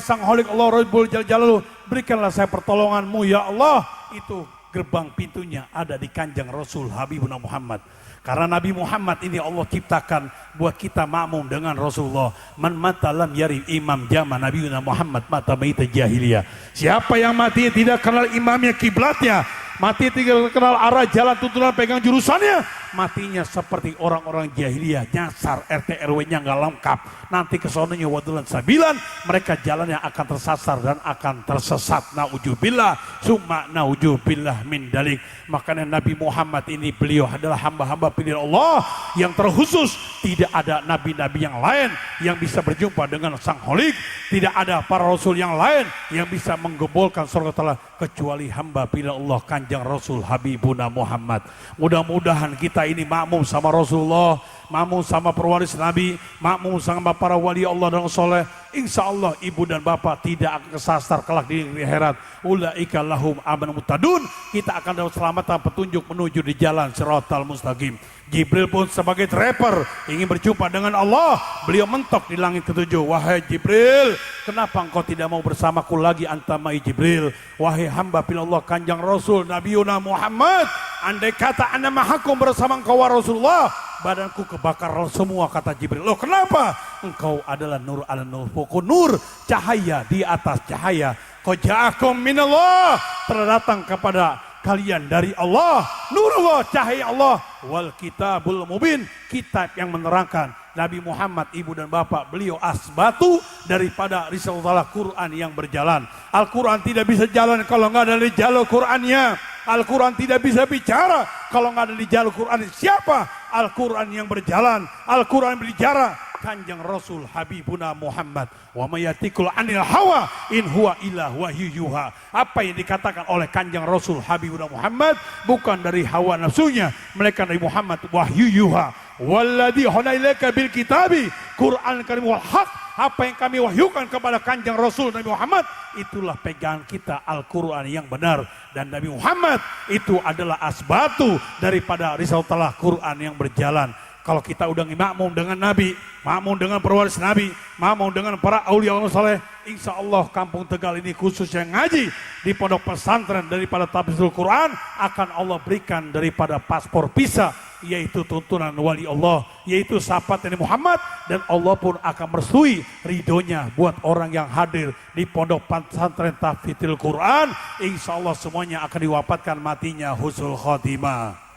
A: Sang Khalik Allah Rabbul Jalla Jalaluhu, berikanlah saya pertolonganmu ya Allah. Itu gerbang pintunya ada di kanjeng Rasul Habibuna Muhammad. Karena Nabi Muhammad ini Allah ciptakan buat kita makmum dengan Rasulullah. Man mata lam yari imam jama Nabiuna Muhammad mata maita jahiliyah. Siapa yang mati tidak kenal imamnya, kiblatnya, mati tidak kenal arah jalan tuntunan pegang jurusannya, matinya seperti orang-orang jahiliyah, nyasar, RT RW-nya nggak lengkap. Nanti kesononya wadulan sabilan, mereka jalannya akan tersasar dan akan tersesat. Naujubillah, summa naujubillah min dalik. Makanya Nabi Muhammad ini beliau adalah hamba-hamba pilihan Allah yang terkhusus. Tidak ada nabi-nabi yang lain yang bisa berjumpa dengan Sang Khalik. Tidak ada para rasul yang lain yang bisa menggebolkan surga Allah kecuali hamba pilihan Allah kanjeng Rasul Habibuna Muhammad. Mudah-mudahan kita ini makmum sama Rasulullah, makmum sama perwaris Nabi, makmum sama para wali Allah dan soleh. Insya Allah ibu dan bapak tidak akan kesasar kelak di akhirat. Ulaika lahum aman mutadun. Kita akan dapat selamatan petunjuk menuju di jalan Shiratal Mustaqim. Jibril pun sebagai trapper ingin berjumpa dengan Allah. Beliau mentok di langit ketujuh. Wahai Jibril, kenapa engkau tidak mau bersamaku lagi antamai Jibril? Wahai hamba pilih Allah kanjeng Rasul Nabiuna Muhammad, andai kata anda mahakum bersama engkau Rasulullah, badanku kebakar semua, kata Jibril. Loh kenapa? Engkau adalah nur ala nur, pokok nur, cahaya di atas cahaya. Qad ja'akum minallah, telah datang kepada kalian dari Allah, nurullah, cahaya Allah, wal kitabul mubin, kitab yang menerangkan. Nabi Muhammad, ibu dan bapak, beliau asbatu daripada risalah Quran yang berjalan. Al-Quran tidak bisa jalan kalau nggak ada di jalur Qurannya. Al-Quran tidak bisa bicara kalau nggak ada di jalur Quran. Siapa? Al-Quran yang berjalan, Al-Quran berbicara, kanjeng Rasul Habibuna Muhammad. Wa mayatikul anil hawa in huwa illa wahyu yuha. Apa yang dikatakan oleh kanjeng Rasul Habibuna Muhammad bukan dari hawa nafsunya, mereka dari Muhammad wahyu yuha. Walladzi hadailaka bil kitabi Quran karim wal haq. Apa yang kami wahyukan kepada kanjeng Rasul Nabi Muhammad, itulah pegangan kita, Al-Quran yang benar. Dan Nabi Muhammad itu adalah asbatu daripada risalah Quran yang berjalan. Kalau kita udah makmum dengan Nabi, makmum dengan perwaris Nabi, makmum dengan para aulia Allah saleh, insya Allah kampung Tegal ini khusus yang ngaji di pondok pesantren daripada tafsirul Quran akan Allah berikan daripada paspor visa, yaitu tuntunan wali Allah, yaitu sahabat Nabi Muhammad, dan Allah pun akan merestui ridhonya buat orang yang hadir di pondok pesantren tafsirul Quran. Insya Allah semuanya akan diwafatkan matinya husnul khotimah.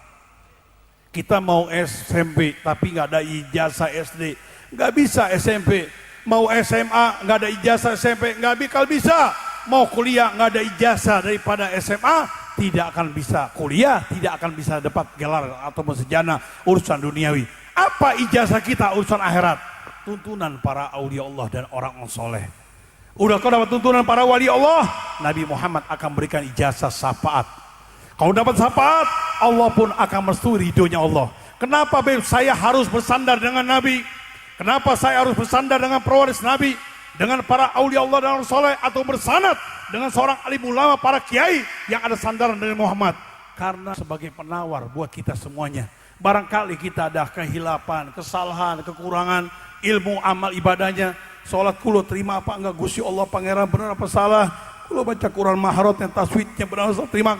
A: Kita mau SMP tapi nggak ada ijazah SD, nggak bisa SMP. Mau SMA nggak ada ijazah SMP, nggak bakal bisa. Mau kuliah nggak ada ijazah daripada SMA, tidak akan bisa kuliah, tidak akan bisa dapat gelar atau sarjana urusan duniawi. Apa ijazah kita urusan akhirat? Tuntunan para aulia Allah dan orang soleh. Udah kau dapat tuntunan para wali Allah, Nabi Muhammad akan berikan ijazah syafaat. Kau dapat syafaat, Allah pun akan merestui ridhonya Allah. Kenapa saya harus bersandar dengan Nabi? Kenapa saya harus bersandar dengan pewaris Nabi, dengan para aulia Allah dan orang soleh, atau bersanad dengan seorang alim ulama, para kiai yang ada sandaran dari Muhammad? Karena sebagai penawar buat kita semuanya. Barangkali kita ada kehilapan, kesalahan, kekurangan ilmu amal ibadahnya. Sholat kulo terima apa enggak? Gusti Allah Pangeran benar apa salah? Kalau baca Quran maharotnya, taswidnya benar terima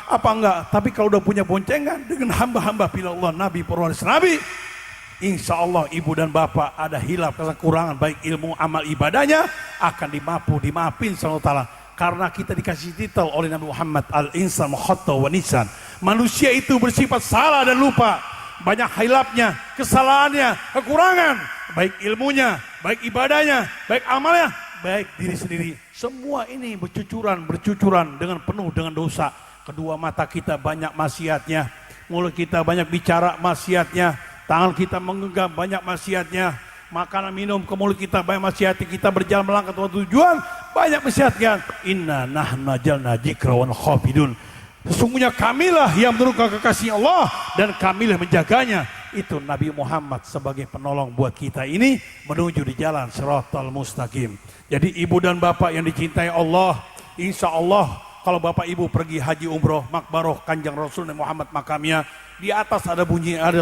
A: apa enggak? Tapi kalau udah punya boncengan dengan hamba-hamba pilih Allah, Nabi, perwaris Nabi, insya Allah ibu dan bapak ada hilaf kekurangan baik ilmu amal ibadahnya akan dimaafin sama Allah. Karena kita dikasih titel oleh Nabi Muhammad, al-insan khata wa nisan. Manusia itu bersifat salah dan lupa. Banyak hilafnya, kesalahannya, kekurangan, baik ilmunya, baik ibadahnya, baik amalnya, baik diri sendiri. Semua ini bercucuran dengan penuh dengan dosa. kedua mata kita banyak maksiatnya, mulut kita banyak bicara maksiatnya, tangan kita menggenggam banyak maksiatnya, makanan minum ke mulut kita banyak maksiatnya, kita berjalan melangkah tujuan banyak maksiatnya. Inna nahnu nazzalna dzikra wa khafidun. Sesungguhnya kamilah yang menurunkan kekasih Allah dan kamilah menjaganya. Itu Nabi Muhammad sebagai penolong buat kita ini menuju di jalan Shiratal Mustaqim. Jadi ibu dan bapak yang dicintai Allah, insya Allah kalau bapak ibu pergi haji umroh makbaroh Kanjeng Rasul Muhammad makamnya, di atas ada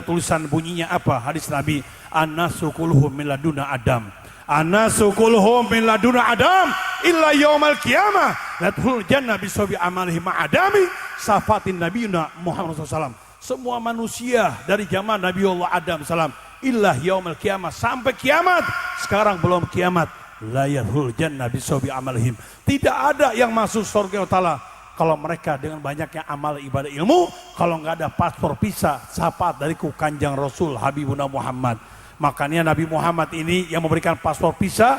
A: tulisan bunyinya apa? Hadis Nabi, An-nasu kulluhum min laduna Adam. An-nasu kulluhum min laduna Adam illa yaumal qiyamah ladhul jannah bisabi amalihi ma'adami safatin nabiyuna Muhammad SAW. Semua manusia dari zaman Nabi Allah Adam salam illa yaumal qiyamah, sampai kiamat. Sekarang belum kiamat, la yadhul jannah bisabi amalihim. Tidak ada yang masuk surga Allah kalau mereka dengan banyaknya amal ibadah ilmu, kalau nggak ada paspor visa syafaat dariku Kanjeng Rasul Habibuna Muhammad. Makanya Nabi Muhammad ini yang memberikan paspor visa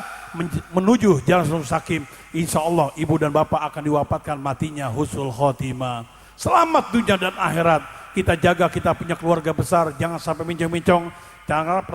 A: menuju jalan Mustaqim. Insya Allah ibu dan bapak akan diwafatkan matinya husnul khotimah. Selamat dunia dan akhirat. Kita jaga kita punya keluarga besar, jangan sampai mincong-mincong. Jangan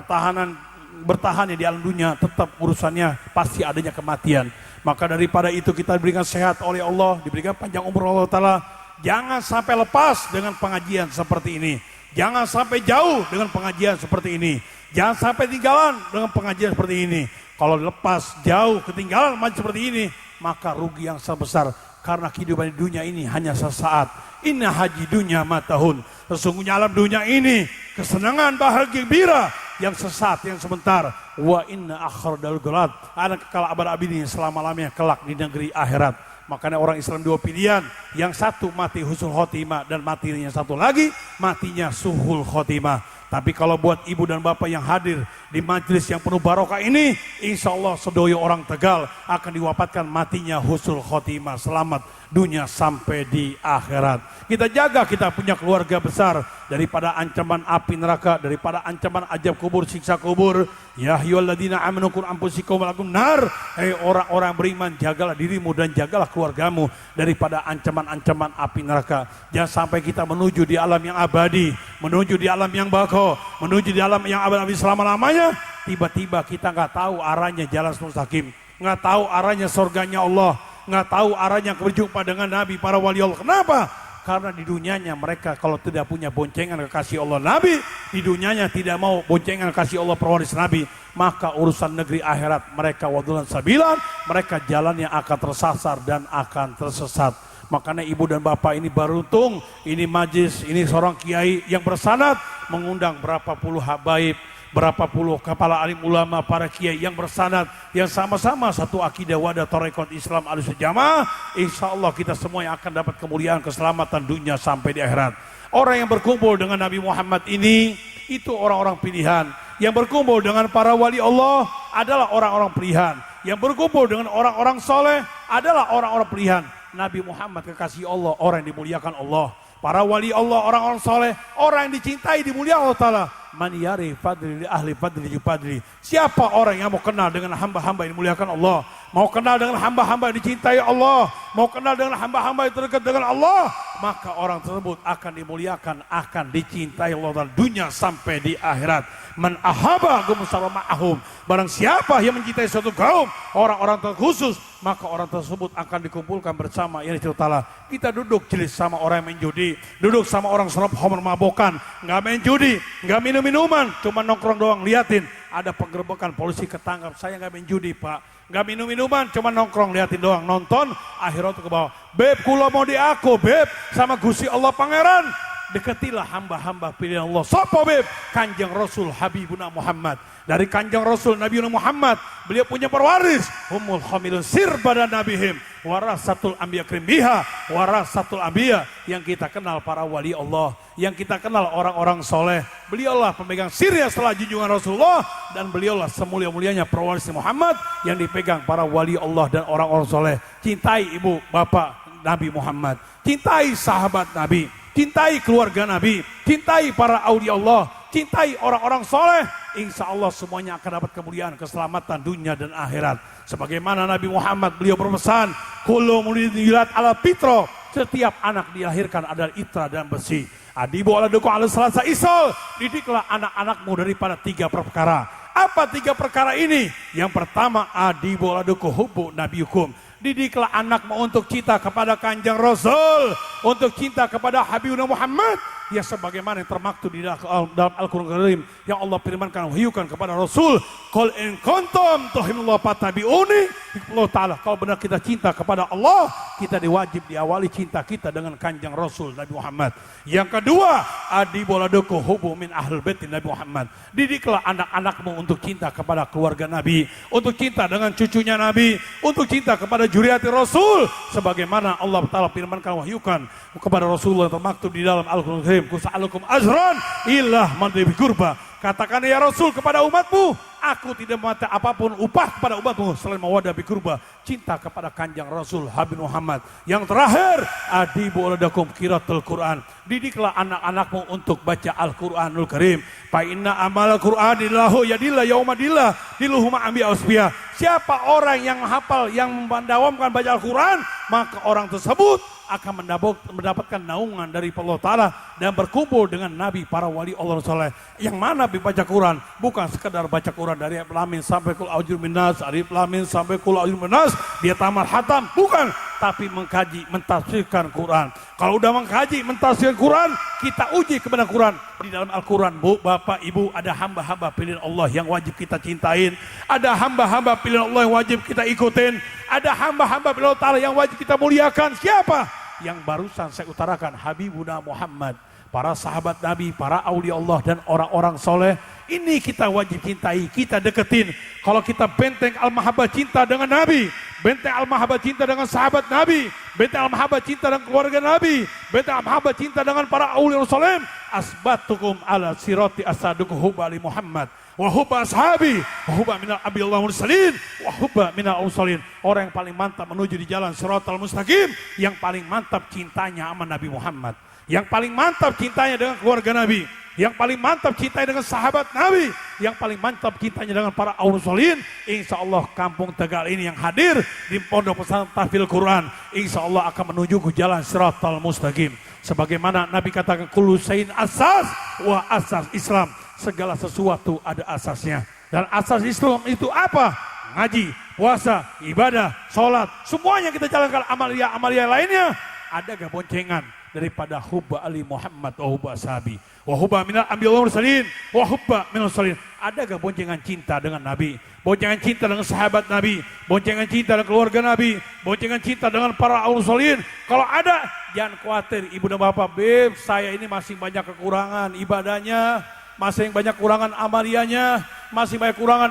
A: bertahan di alam dunia, tetap urusannya pasti adanya kematian. Maka daripada itu kita diberikan sehat oleh Allah, diberikan panjang umur Allah Ta'ala. Jangan sampai lepas dengan pengajian seperti ini. Jangan sampai jauh dengan pengajian seperti ini. Jangan sampai tinggalan dengan pengajian seperti ini. Kalau lepas jauh ketinggalan macam seperti ini, maka rugi yang sangat besar. Karena kehidupan di dunia ini hanya sesaat. Inna haji dunya matahun. Sesungguhnya alam dunia ini kesenangan, bahagia, gembira yang sesaat, yang sebentar. Wa inna akhradal golad. Ada kekal abad-abadi selama-lamanya kelak di negeri akhirat. Makanya orang Islam dua pilihan. Yang satu mati husnul khotimah dan matinya satu lagi matinya suhul khotimah. Tapi kalau buat ibu dan bapak yang hadir di majelis yang penuh barokah ini, insya Allah sedoyo orang Tegal akan diwafatkan matinya husnul khotimah, selamat dunia sampai di akhirat. Kita jaga kita punya keluarga besar daripada ancaman api neraka, daripada ancaman azab kubur, siksa kubur. Ya ayyuhalladzina amanu qu anfusakum wa lakum nar. Hei orang-orang beriman, jagalah dirimu dan jagalah keluargamu daripada ancaman-ancaman api neraka. Jangan sampai kita menuju di alam yang abadi, menuju di alam yang bako, menuju di alam yang abadi selama-lamanya. Tiba-tiba kita nggak tahu arahnya jalan mustaqim, nggak tahu arahnya surganya Allah, nggak tahu arahnya berjumpa dengan Nabi para wali Allah. Kenapa? Karena di dunianya mereka kalau tidak punya boncengan kekasih Allah Nabi, di dunianya tidak mau boncengan kekasih Allah pewaris Nabi, maka urusan negeri akhirat mereka wadulan sabilan, mereka jalannya akan tersasar dan akan tersesat. Makanya ibu dan bapak ini beruntung, ini majlis, ini seorang kiai yang bersanad mengundang berapa puluh habaib, berapa puluh kepala alim ulama, para kiai yang bersanad, yang sama-sama satu akidah wadah tarekat Islam Ahlussunnah Jamaah. Insya Allah kita semua yang akan dapat kemuliaan, keselamatan dunia sampai di akhirat. Orang yang berkumpul dengan Nabi Muhammad ini, itu orang-orang pilihan. Yang berkumpul dengan para wali Allah adalah orang-orang pilihan. Yang berkumpul dengan orang-orang soleh adalah orang-orang pilihan. Nabi Muhammad kekasih Allah, orang yang dimuliakan Allah. Para wali Allah, orang-orang soleh, orang yang dicintai, dimuliakan Allah Ta'ala. Man yari fadli ahli fadli jupadli. Siapa orang yang mau kenal dengan hamba-hamba yang dimuliakan Allah, mau kenal dengan hamba-hamba yang dicintai Allah, mau kenal dengan hamba-hamba yang terdekat dengan Allah, maka orang tersebut akan dimuliakan, akan dicintai Allah Ta'ala dunia sampai di akhirat. Man ahaba gumusara ma'ahum. Barang siapa yang mencintai suatu kaum, orang-orang terkhusus, maka orang tersebut akan dikumpulkan bersama yang Allah Ta'ala. Kita duduk jelis sama orang yang main judi, duduk sama orang serap homer mabokan, nggak main judi, nggak minum minuman, cuma nongkrong doang, liatin ada penggerbekan, polisi ketangkap, saya nggak main judi pak, nggak minum minuman, cuma nongkrong, liatin doang, nonton, akhirat ke bawah. Beb, kula mau di aku, beb, sama Gusti Allah Pangeran, deketilah hamba-hamba pilihan Allah. Sopo beb? Kanjeng Rasul Habibuna Muhammad. Dari Kanjeng Rasul Nabi Muhammad, beliau punya perwaris, humul khamilun sir pada nabihim, warasatul anbiya krimbiha, warasatul anbiya, yang kita kenal para wali Allah, yang kita kenal orang-orang soleh. Beliaulah pemegang sirnya setelah junjungan Rasulullah, dan beliaulah semulia-mulianya perwaris Muhammad yang dipegang para wali Allah dan orang-orang soleh. Cintai ibu bapak Nabi Muhammad, cintai sahabat Nabi, cintai keluarga Nabi, cintai para aulia Allah, cintai orang-orang soleh. Insya Allah semuanya akan dapat kemuliaan, keselamatan dunia dan akhirat. Sebagaimana Nabi Muhammad beliau berpesan, kullu mulidilat ala pitro, Setiap anak dilahirkan adalah itra dan besi. Adibu ala duku ala salasa isol. Didiklah anak-anakmu daripada 3 perkara. Apa 3 perkara ini? Yang pertama, adibu ala duku hubbu nabiyukum. Didiklah anakmu untuk cinta kepada Kanjeng Rasul, untuk cinta kepada Habibuna Muhammad. Ya sebagaimana yang termaktub di dalam Al-Quran Karim yang Allah firmankan, wahyukan kepada Rasul, qul in kuntum tuhibbunallah fattabi'uni. Allah Ta'ala, kalau benar kita cinta kepada Allah, kita diwajib diawali cinta kita dengan Kanjeng Rasul Nabi Muhammad. Yang kedua, adibu laduku hubbu min ahlul bait Nabi Muhammad. Didiklah anak-anakmu untuk cinta kepada keluarga Nabi, untuk cinta dengan cucunya Nabi, untuk cinta kepada juriati Rasul, sebagaimana Allah Ta'ala firmankan, wahyukan kepada Rasulullah yang termaktub di dalam Al-Quran Karim, kusa'alukum ajran illah man bi kurba. Katakan ya Rasul kepada umatmu, aku tidak meminta apapun upah kepada umatmu selain mawaddah bi kurba, cinta kepada Kanjeng Rasul Habib Muhammad. Yang terakhir, adibu ladakum qiraatul Quran. Didiklah anak-anakmu untuk baca Al-Quranul Karim. Fa inna amal Quran lahu yadillah yaumadillah diluhuma ambi ausbiya. Siapa orang yang hafal, yang mendawamkan baca Al-Quran, maka orang tersebut akan mendapatkan naungan dari Allah Ta'ala dan berkumpul dengan Nabi, para wali Allah Saleh. Yang mana baca Quran bukan sekedar baca Quran dari Alif Lam Mim sampai Qul A'udzu Binnas, Alif Lam Mim sampai Qul A'udzu Binnas, dia tamat khatam, bukan, tapi mengkaji, mentafsirkan Quran. Kalau udah mengkaji, mentafsirkan Quran, kita uji kepada Quran. Di dalam Al-Quran, Bu, Bapak, Ibu, ada hamba-hamba pilihan Allah yang wajib kita cintain, ada hamba-hamba pilihan Allah yang wajib kita ikutin, ada hamba-hamba pilihan Allah Ta'ala yang wajib kita muliakan. Siapa? Yang barusan saya utarakan, Habibuna Muhammad, para sahabat Nabi, para aulia Allah dan orang-orang soleh. Ini kita wajib cintai, kita deketin. Kalau kita benteng al-mahabbah cinta dengan Nabi, benteng al-mahabbah cinta dengan sahabat Nabi, benteng al-mahabbah cinta dengan keluarga Nabi, benteng al-mahabbah cinta dengan para aulia soleh, asbatukum ala sirati asadukum hubba li Muhammad wa hubba ashabi wa hubba minal abiyallah mursalin wa hubba minal awsalin. Orang yang paling mantap menuju di jalan siratal mustaqim, yang paling mantap cintanya sama Nabi Muhammad, yang paling mantap cintanya dengan keluarga Nabi, yang paling mantap cintanya dengan sahabat Nabi, yang paling mantap cintanya dengan para awsalin. Insya Allah kampung Tegal ini yang hadir di Pondok Pesantren Tahfidz Quran, insya Allah akan menuju ke jalan siratal mustaqim. Sebagaimana Nabi katakan, kullu syai'in asas wa asas Islam. Segala sesuatu ada asasnya. Dan asas Islam itu apa? Ngaji, puasa, ibadah, sholat. Semuanya kita jalankan amalia lainnya. Ada gak boncengan daripada hubba ali Muhammad wa hubba ashabi wa hubba minal anbiya'i mursalin wa hubba minal salin. Ada gak boncengan cinta dengan Nabi, boncengan cinta dengan sahabat Nabi, boncengan cinta dengan keluarga Nabi, boncengan cinta dengan para awsalin? Kalau ada, jangan khawatir ibu dan bapak, beb, saya ini masih banyak kekurangan ibadahnya, masih banyak kurangan amalianya, masih banyak kurangan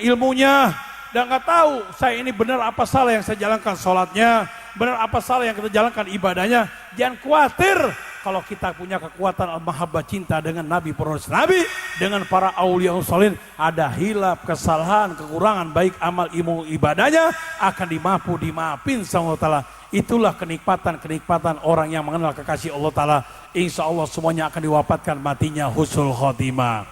A: ilmunya, dan nggak tahu saya ini benar apa salah yang saya jalankan sholatnya, benar apa salah yang kita jalankan ibadahnya. Jangan khawatir, kalau kita punya kekuatan al-mahabbah cinta dengan Nabi, para Nabi, dengan para aulia salin, ada hilaf, kesalahan, kekurangan baik amal ilmu ibadahnya akan dimaafin sama Allah Ta'ala. Itulah kenikmatan orang yang mengenal kekasih Allah Ta'ala. Insya Allah semuanya akan diwafatkan matinya husnul khotimah.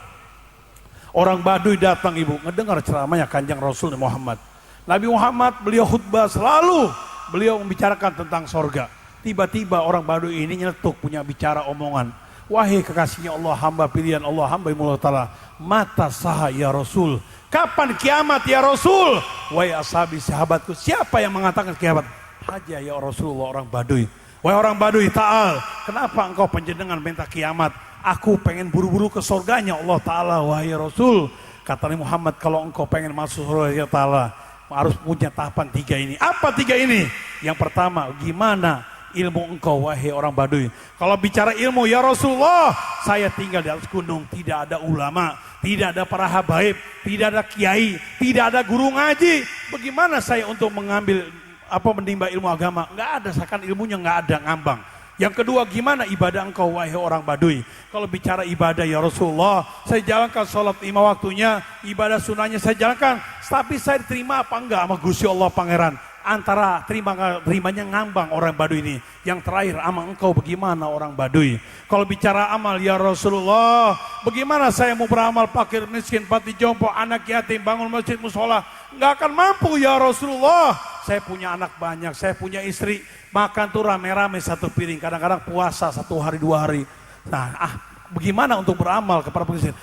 A: Orang Baduy datang, ibu, ngedengar ceramahnya Kanjeng Rasul Muhammad. Nabi Muhammad beliau khutbah, selalu beliau membicarakan tentang sorga. Tiba-tiba orang Baduy ini nyeletuk, punya bicara omongan. Wahai kekasihnya Allah, hamba pilihan Allah, hamba Allah Ta'ala, mata saha ya Rasul, kapan kiamat ya Rasul? Wahai ashabi, sahabatku, siapa yang mengatakan kiamat? Haja ya Rasulullah, orang Baduy. Wahai orang Baduy, ta'al, kenapa engkau panjenengan minta kiamat? Aku pengen buru-buru ke surganya Allah Ta'ala. Wahai Rasul, kata Nabi Muhammad, kalau engkau pengen masuk surga ya Ta'ala, harus punya tahapan 3 ini. Apa 3 ini? Yang pertama, gimana ilmu engkau wahai orang Baduy? Kalau bicara ilmu ya Rasulullah, saya tinggal di atas gunung, tidak ada ulama, tidak ada para habaib, tidak ada kiai, tidak ada guru ngaji. Bagaimana saya untuk mengambil menimba ilmu agama? Nggak ada, seakan ilmunya nggak ada, ngambang. Yang kedua, gimana ibadah engkau wahai orang Baduy? Kalau bicara ibadah ya Rasulullah, saya jalankan sholat 5 waktunya, ibadah sunnahnya saya jalankan, tapi saya terima apa enggak sama Gusti Allah Pangeran? Antara terimanya ngambang orang Baduy ini. Yang terakhir, amal engkau bagaimana orang Baduy? Kalau bicara amal ya Rasulullah, bagaimana saya mau beramal, fakir miskin, pati jompo, anak yatim, bangun masjid musola? Nggak akan mampu ya Rasulullah.
B: saya punya anak banyak, saya punya istri, makan tuh rame-rame satu piring, kadang-kadang puasa 1 hari 2 hari. Nah, bagaimana untuk beramal kepada pengisir?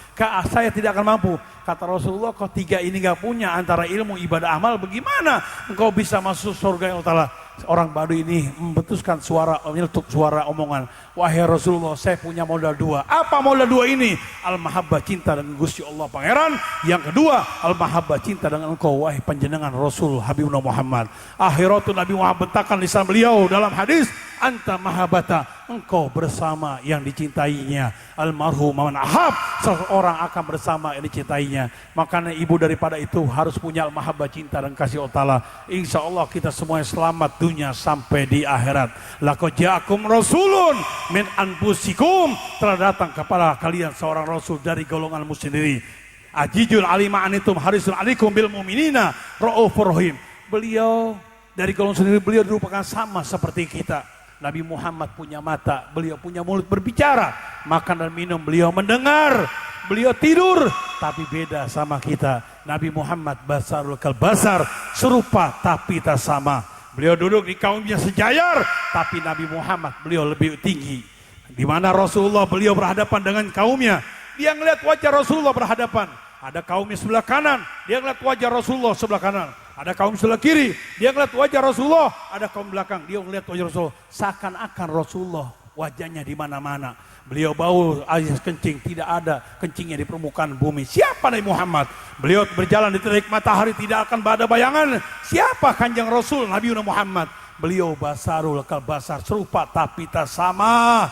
B: Saya tidak akan mampu. Kata Rasulullah, kau 3 ini gak punya antara ilmu, ibadah, amal, bagaimana engkau bisa masuk surga yang Allah? Orang Baduy ini membetuskan suara, menyeletuk suara omongan. Wahai Rasulullah, saya punya modal 2. Apa modal 2 ini? Al-mahabbah, cinta dengan Gusti Allah Pangeran. Yang kedua, al-mahabbah, cinta dengan engkau, wahai panjenengan Rasul Habibuna Muhammad. Akhiratu Nabi Muhammad bentangkan lisan beliau dalam hadis, anta mahabbata, engkau bersama yang dicintainya. Almarhum man ahab, seseorang akan bersama yang dicintainya. Makanya ibu daripada itu harus punya al-mahabbah, cinta dan kasih Allah Ta'ala. Insya Allah kita semuanya selamat dunia sampai di akhirat. Laqad ja'akum rasulun min anfusikum, telah datang kepada kalian seorang rasul dari golonganmu sendiri. Ajijul alima anitum harisun alikum bil mu'minina raufur rahim. Beliau dari golongan sendiri, beliau merupakan sama seperti kita. Nabi Muhammad punya mata, beliau punya mulut berbicara, makan dan minum beliau mendengar, beliau tidur, tapi beda sama kita. Nabi Muhammad basarul kal basar, serupa tapi tak sama. Beliau duduk di kaumnya sejajar, tapi Nabi Muhammad beliau lebih tinggi. Di mana Rasulullah beliau berhadapan dengan kaumnya, dia ngeliat wajah Rasulullah berhadapan. Ada kaumnya sebelah kanan, dia ngeliat wajah Rasulullah sebelah kanan. Ada kaum sebelah kiri, dia ngeliat wajah Rasulullah. Ada kaum belakang, dia ngeliat wajah Rasulullah. Seakan-akan Rasulullah wajahnya di mana-mana. Beliau bau air kencing, tidak ada kencingnya di permukaan bumi. Siapa Nabi Muhammad? Beliau berjalan di terik matahari, tidak akan ada bayangan. Siapa Kanjeng Rasul Nabi Muhammad? Beliau basarul kal basar, serupa tapi tak sama.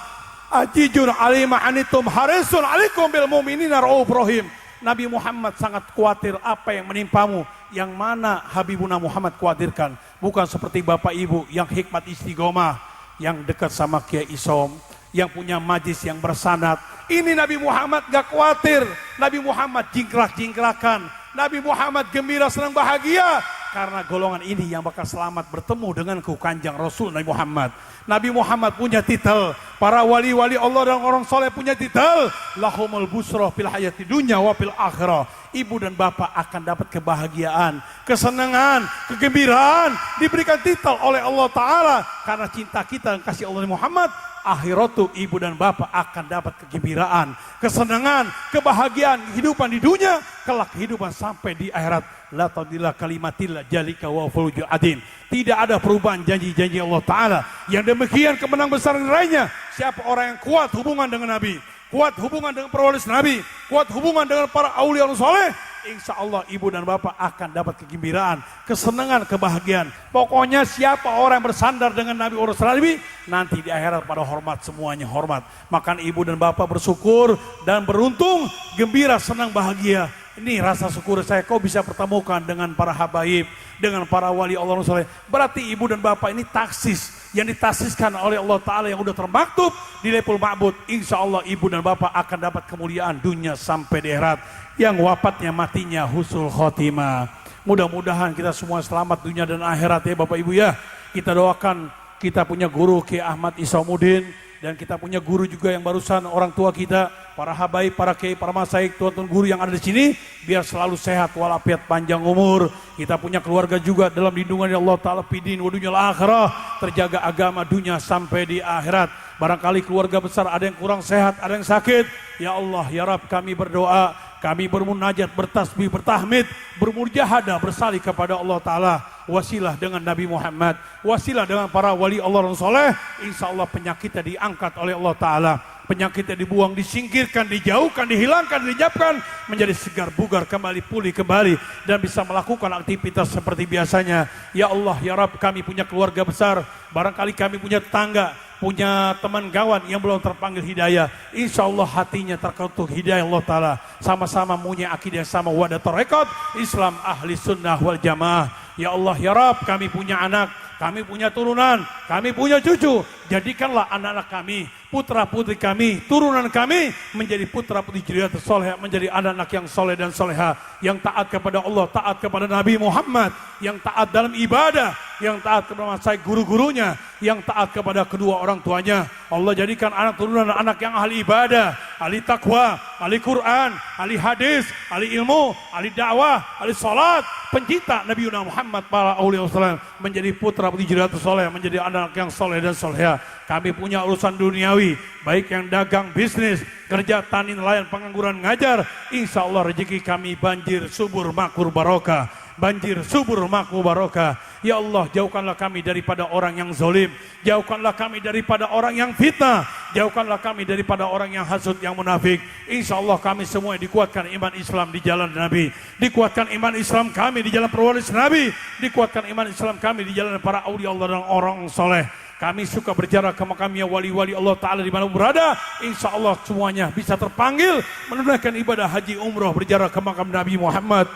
B: Ajijun alima anitum harisun alikum bil mu'minina raufur rahim. Nabi Muhammad sangat khawatir apa yang menimpamu. Yang mana Habibuna Muhammad khawatirkan? Bukan seperti bapak ibu yang hikmat istiqomah, yang dekat sama Kiai Isom, yang punya majlis yang bersanad. Ini Nabi Muhammad gak khawatir. Nabi Muhammad jingkrak-jingkrakan. Nabi Muhammad gembira, senang, bahagia. Karena golongan ini yang bakal selamat bertemu denganku Kanjeng Rasul Nabi Muhammad. Nabi Muhammad punya titel. Para wali-wali Allah dan orang soleh punya titel. Lahumul busroh fil hayati dunya wa fil akhirah. Ibu dan bapak akan dapat kebahagiaan, kesenangan, kegembiraan. Diberikan titel oleh Allah Ta'ala. Karena cinta kita dan kasih Allah Muhammad. Akhiratu, ibu dan bapak akan dapat kegembiraan, kesenangan, kebahagiaan, kehidupan di dunia, kelak kehidupan sampai di akhirat. La tadilla kalimatillah jalika wa fuluju adin. Tidak ada perubahan janji-janji Allah Ta'ala. Yang demikian kemenang besar nilainya. Siapa orang yang kuat hubungan dengan Nabi, kuat hubungan dengan para wali Nabi, kuat hubungan dengan para aulia soleh, insya Allah ibu dan bapak akan dapat kegembiraan, kesenangan, kebahagiaan. Pokoknya siapa orang yang bersandar dengan Nabi urus Nabi, nanti di akhirat pada hormat, semuanya hormat. Maka ibu dan bapak bersyukur dan beruntung, gembira, senang, bahagia. Ini rasa syukur saya, kau bisa pertemukan dengan para habaib, dengan para wali Allah soleh. Berarti ibu dan bapak ini taksis, yang ditaksiskan oleh Allah Ta'ala yang udah termaktub di Lepul Ma'bud. Insya Allah ibu dan bapak akan dapat kemuliaan dunia sampai di akhirat. Yang wafatnya matinya husnul khotimah. Mudah-mudahan kita semua selamat dunia dan akhirat ya Bapak Ibu ya. Kita doakan, kita punya guru Kiai Ahmad Isamuddin, dan kita punya guru juga yang barusan orang tua kita, para habaib, para kiai, para masyayikh, tuan-tuan guru yang ada di sini, biar selalu sehat walafiat, panjang umur. Kita punya keluarga juga dalam lindungan Allah Ta'ala fidin wa dunyal akhirah, terjaga agama dunia sampai di akhirat. Barangkali keluarga besar ada yang kurang sehat, ada yang sakit. Ya Allah, ya Rabb, kami berdoa, kami bermunajat, bertasbih, bertahmid, bermujahadah, bersalih kepada Allah Ta'ala. Wasilah dengan Nabi Muhammad, wasilah dengan para wali Allah dan soleh. Insya Allah penyakitnya diangkat oleh Allah Ta'ala. Penyakitnya dibuang, disingkirkan, dijauhkan, dihilangkan, dilenyapkan. Menjadi segar, bugar, kembali pulih kembali. Dan bisa melakukan aktivitas seperti biasanya. Ya Allah, ya Rabb, kami punya keluarga besar. Barangkali kami punya tetangga, punya teman kawan yang belum terpanggil hidayah. Insya Allah hatinya terketuk hidayah Allah Ta'ala. Sama-sama punya akidah yang sama, wadatul rekod Islam ahli sunnah wal jamaah. Ya Allah, ya Rabb, kami punya anak, kami punya turunan, kami punya cucu. Jadikanlah anak-anak kami, putra-putri kami, turunan kami menjadi putra-putri juriyat soleh, menjadi anak-anak yang soleh dan soleha, yang taat kepada Allah, taat kepada Nabi Muhammad, yang taat dalam ibadah, yang taat kepada masyayikh guru-gurunya, yang taat kepada kedua orang tuanya. Allah jadikan anak turunan anak yang ahli ibadah, ahli takwa, ahli Quran, ahli hadis, ahli ilmu, ahli dakwah, ahli salat, pencinta Nabi Muhammad para aulia wasallam, menjadi putra putri jiratus soleh, menjadi anak yang soleh dan soleha. Kami punya urusan duniawi, baik yang dagang, bisnis, kerja, tani, nelayan, pengangguran, ngajar. Insya Allah rezeki kami banjir, subur, makmur, barokah. Banjir, subur, makmur, barokah. Ya Allah, jauhkanlah kami daripada orang yang zalim, jauhkanlah kami daripada orang yang fitnah, jauhkanlah kami daripada orang yang hasud, yang munafik. Insya Allah kami semua dikuatkan iman Islam di jalan Nabi, dikuatkan iman Islam kami di jalan pewaris Nabi, dikuatkan iman Islam kami di jalan para aulia Allah dan orang soleh. Kami suka berjarak ke makamnya wali-wali Allah Ta'ala di mana berada. Insya Allah semuanya bisa terpanggil menunaikan ibadah haji umroh, berjarak ke makam Nabi Muhammad.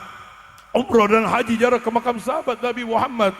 B: Umroh dan haji jarak ke makam sahabat Nabi Muhammad.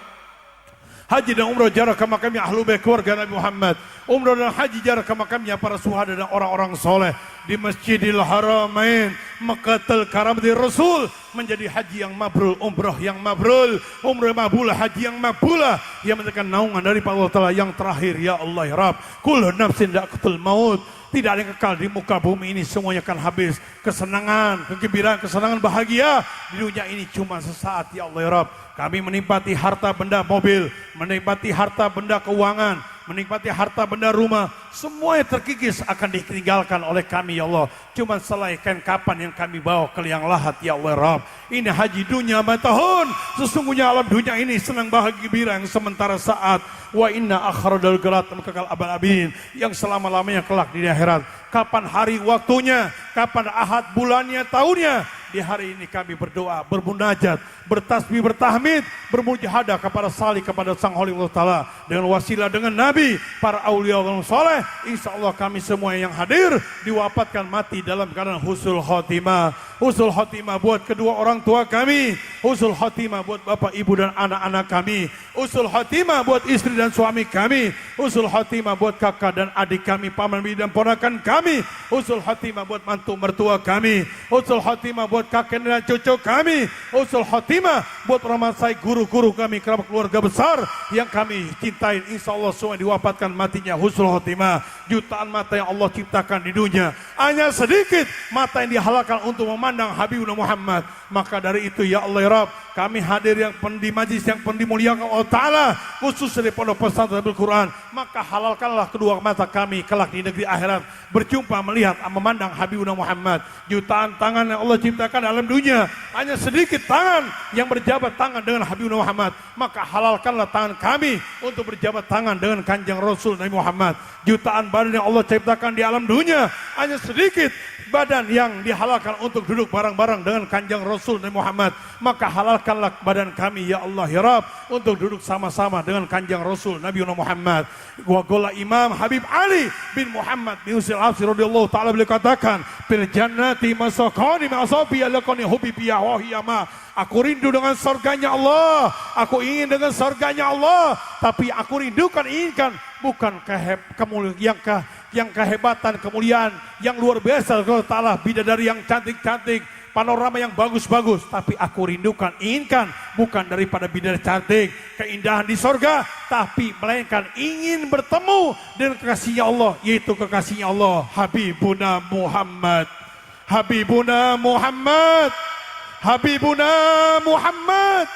B: Haji dan umroh jarak ke makamnya ahlu bait keluarga Nabi Muhammad. Umroh dan haji jarak ke makamnya para suhada dan orang-orang soleh. Di Masjidil Haramain, Mekkatul Karamati Rasul, menjadi haji yang mabrur, umroh yang mabrur, umroh yang mabula, haji yang mabula, yang mendekat naungan dari Allah Ta'ala yang terakhir. Ya Allah ya Rabb, kullu nafsin da'qatul maut. Tidak ada yang kekal di muka bumi ini, semuanya akan habis. Kesenangan, kegembiraan, kesenangan, bahagia di dunia ini cuma sesaat. Ya Allah ya Rabb, kami menikmati harta benda mobil, menikmati harta benda keuangan, menikmati harta benda rumah, semuanya terkikis akan ditinggalkan oleh kami ya Allah. Cuma selaikan kapan yang kami bawa ke liang lahat. Ya Allah ya Rabb, ini haji dunia matahun. Sesungguhnya alam dunia ini senang bahagia gembira yang sementara saat. Wa inna akhradal gelat kekal abad-abidin, yang selama-lamanya kelak di akhirat. Kapan hari waktunya, kapan ahad bulannya, tahunnya. Di hari ini kami berdoa, bermunajat, bertasbih, bertahmid, bermujahadah kepada salih kepada Sang Holy Allah Ta'ala dengan wasilah dengan Nabi, para aulia dan soleh. Insya Allah kami semua yang hadir diwafatkan mati dalam keadaan husnul khotimah. Husnul khotimah buat kedua orang tua kami, husnul khotimah buat bapak ibu dan anak-anak kami, husnul khotimah buat istri dan suami kami, husnul khotimah buat kakak dan adik kami, paman bibi dan ponakan kami, husnul khotimah buat mantu mertua kami, husnul khotimah buat kakek dan cucu kami, husnul khotimah buat ramasai guru-guru kami, kerabat keluarga besar yang kami cintai. Insya Allah semua diwafatkan matinya husnul khotimah. Jutaan mata yang Allah ciptakan di dunia, hanya sedikit mata yang dihalalkan untuk memandang Habibuna Muhammad. Maka dari itu ya Allah ya Rabb, kami hadir yang di majlis yang dimuliakan Allah Ta'ala, khusus dari pondok pesantren Al-Quran. Maka halalkanlah kedua mata kami kelak di negeri akhirat, berjumpa melihat memandang Habibuna Muhammad. Jutaan tangan yang Allah ciptakan dalam dunia, hanya sedikit tangan yang berjabat tangan dengan Habibuna Muhammad. Maka halalkanlah tangan kami untuk berjabat tangan dengan Kanjeng Rasul Nabi Muhammad. Jutaan badan yang Allah ciptakan di alam dunia, hanya sedikit badan yang dihalalkan untuk duduk bareng-bareng dengan Kanjeng Rasul Nabi Muhammad. Maka halalkanlah badan kami ya Allah ya Rabb untuk duduk sama-sama dengan Kanjeng Rasul Nabi Muhammad. Wa qala Imam Habib Ali bin Muhammad bin Usil Asir radhiyallahu taala beliau katakan, fil jannati masaqani ma'asafi alaqani hubibi ya wahiyama. Aku rindu dengan surganya Allah, aku ingin dengan surganya Allah, tapi aku rindukan, inginkan bukan yang kehebatan, kemuliaan yang luar biasa Allah Ta'ala, bidadari yang cantik-cantik, panorama yang bagus-bagus, tapi aku rindukan, inginkan bukan daripada bidadari cantik, keindahan di sorga, tapi melainkan ingin bertemu dengan kekasihnya Allah, yaitu kekasihnya Allah, Habibuna Muhammad. Habibuna Muhammad, Habibuna Muhammad.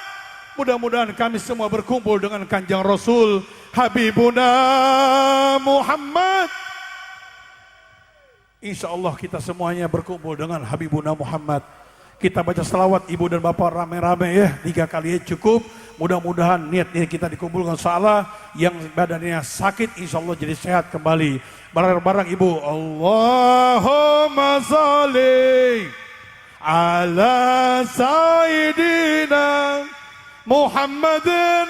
B: Mudah-mudahan kami semua berkumpul dengan Kanjeng Rasul Habibuna Muhammad. Insya Allah kita semuanya berkumpul dengan Habibuna Muhammad. Kita baca selawat ibu dan bapak rame-rame ya, 3 kali ya cukup. Mudah-mudahan niat-niat kita dikumpulkan salah, yang badannya sakit insya Allah jadi sehat kembali. Bareng-bareng ibu, Allahumma sholli ala Sayyidina Muhammadin.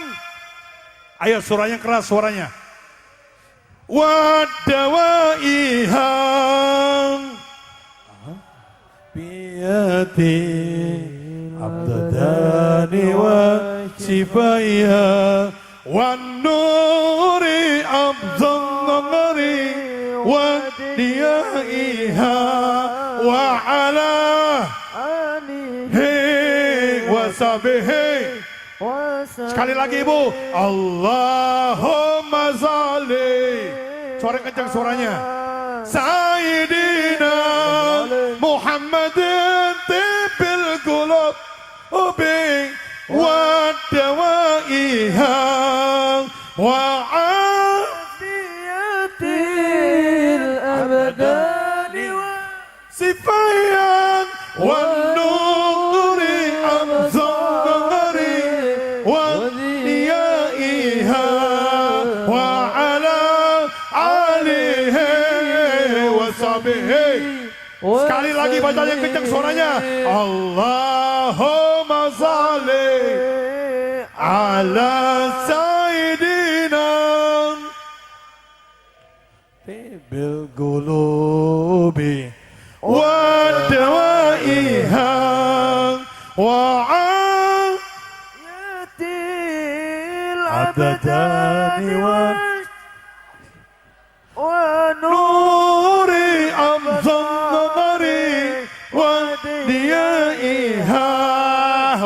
B: Ayo suaranya keras suaranya. Wadawaiha biyati abdadani wa sifaiha wan nuri abdannari wa diyaiha wa ala alihi wa sahbihi. Sekali lagi ibu, Allahumma sholli, suara kencang suaranya, Sayyidina
A: محمد طب القلوب ودوائها وعافية الأبدان صفيا والنور أمزار وديائها وعلى آله وصحبه. Sekali lagi baca yang kencang suaranya. Allahumma shalli ala sayyidina bil qulubi wa dawaiha wa ayatil abadani wa nuri amzari wa diyaiha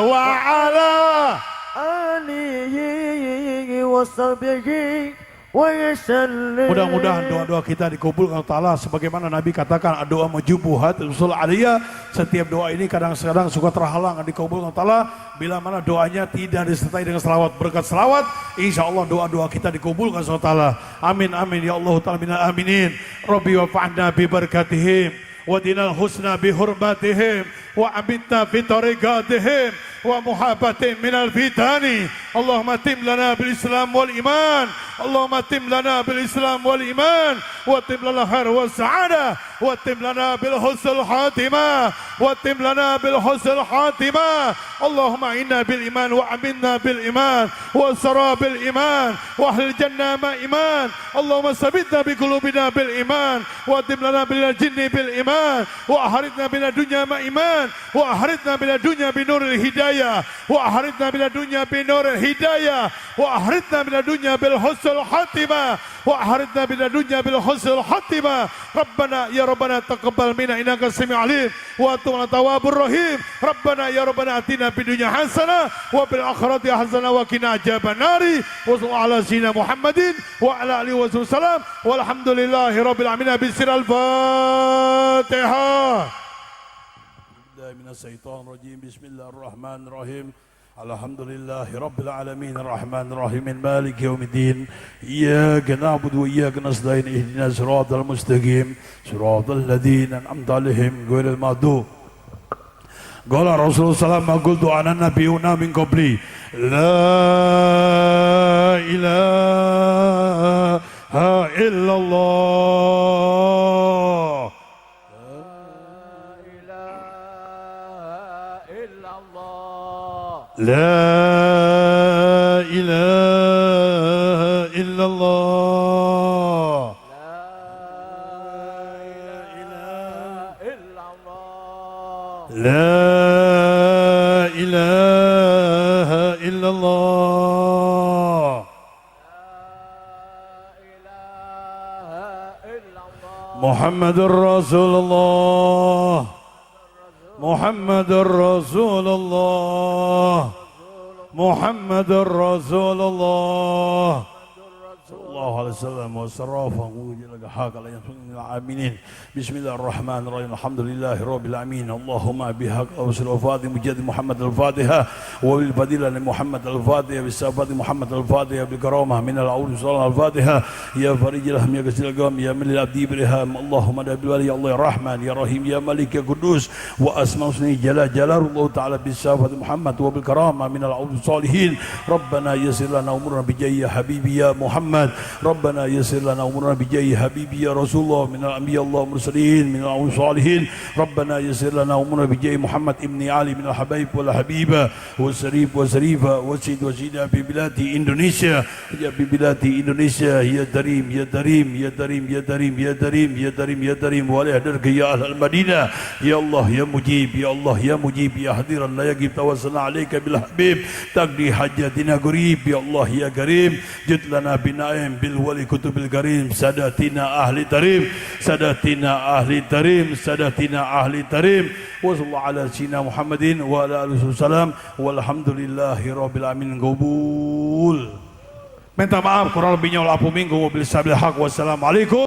A: wa ala alihi wa sahbihi. Mudah-mudahan doa-doa kita dikabulkan Allah Ta'ala sebagaimana Nabi katakan doa majubuhat usul aliyah. Setiap doa ini kadang-kadang suka terhalang dikabulkan Allah Ta'ala bila mana doanya tidak disertai dengan selawat. Berkat selawat insya Allah doa-doa kita dikabulkan Allah Ta'ala. Amin amin ya Allah Ta'ala minal aminin. Rabbi wa fa'na bi barakatihim wa dinal husna bi hurmatihim wa abidna fi tariqatihim wa muhabbatin minal fitani. Allahumma tim lana bil islam wal iman. Allahumma tim lana bil islam wal iman wa tim lana khair wa sa'adah wa tim lana bil husnul khatimah wa tim lana bil husnul khatimah. Allahumma inna bil iman wa aminna bil iman wa sara bil iman wa ahlil jannah ma iman. Allahumma sabitna bi qulubina bil iman wa tim lana bil jinni bil iman wa ahridna bil dunya ma iman wa ahridna bil dunya bi nuril hidayah wa ahridna bil dunya bi nuril hidayah wa ahridna bil dunya bil husnul khatimah wa ahridna bil dunya bil husnul khatimah. Rabbana ya Rabbana taqabbal minna innaka samiul alim wa anta tawwabur rahim. Rabbana ya Rabbana atina fid dunya hasanah wa fil akhirati hasanah wa qina adzaban nari. Wa sallallahu ala sayyidina Muhammadin wa ala alihi wa sallam walhamdulillahi rabbil alamin. Bismillahil Fatihah. Minasyaitonir rajim. Bismillahirrahmanirrahim. Alhamdulillahi rabbil alamin arrahmanir rahim maliki yaumiddin. Iyyaka na'budu wa iyyaka nasta'in ihdinas siratal mustaqim siratal ladzina an'amta 'alaihim ghairil maghdub. Qala Rasulullah sallallahu alaihi wasallam qultu ana nabiyyuna min qabli la ilaha illallah. La ilaha illallah. La ilaha illallah. Muhammadur Rasulullah. Muhammadur Rasulullah. Muhammadur Rasulullah sallallahu alaihi wasallam wa sarrafahu jalla haqala yasunil aminin. Bismillahirrahmanirrahim. Alhamdulillahi rabbil alamin. Allahumma bihaq rasul wafati mujad Muhammad al-Fatihah wa bil fadilah Muhammad al-Fatihah bis safati Muhammad al-Fatihah bil karamah min al-aul sallallahu al-Fatihah ya farijil ham ya kasil gam ya min al-abdi birham. Allahumma da bil wali Allah ya rahman ya rahim ya malik ya qudus wa asma'i jalla jalalullah ta'ala bis safati Muhammad wa bil karamah min al-aul salihin. Rabbana yassir lana umurana bi jayyi habibi ya Muhammad. Rabbana yassir lana umurana bi jayyi habibi ya Rasulullah min al-anbiya Allah mursalin min al-aul salihin. Rabbana yassir lana umurana bi jayyi Muhammad ibn Ali min al-habaib wal habiba wa sarif wa sarifa wa sid wa sida bi biladi Indonesia ya bi biladi Indonesia ya darim ya darim ya darim ya darim ya darim ya darim ya darim wa la hadir ya ahl al-Madinah ya Allah ya mujib ya Allah ya mujib ya hadiran la yagib tawassalna alayka bil habib taqdi hajatina qarib ya Allah ya karim jid lana binaim bil wali kutubil karim sadatina ahli tarim sadatina ahli tarim sadatina ahli tarim wa sallallahu ala sayyidina Muhammadin wa ala alihi wasallam walhamdulillahi rabbil alamin. Qabul. Minta maaf kurang lebihnya wal afu minkum wa bil sabil haq. Wassalamualaikum.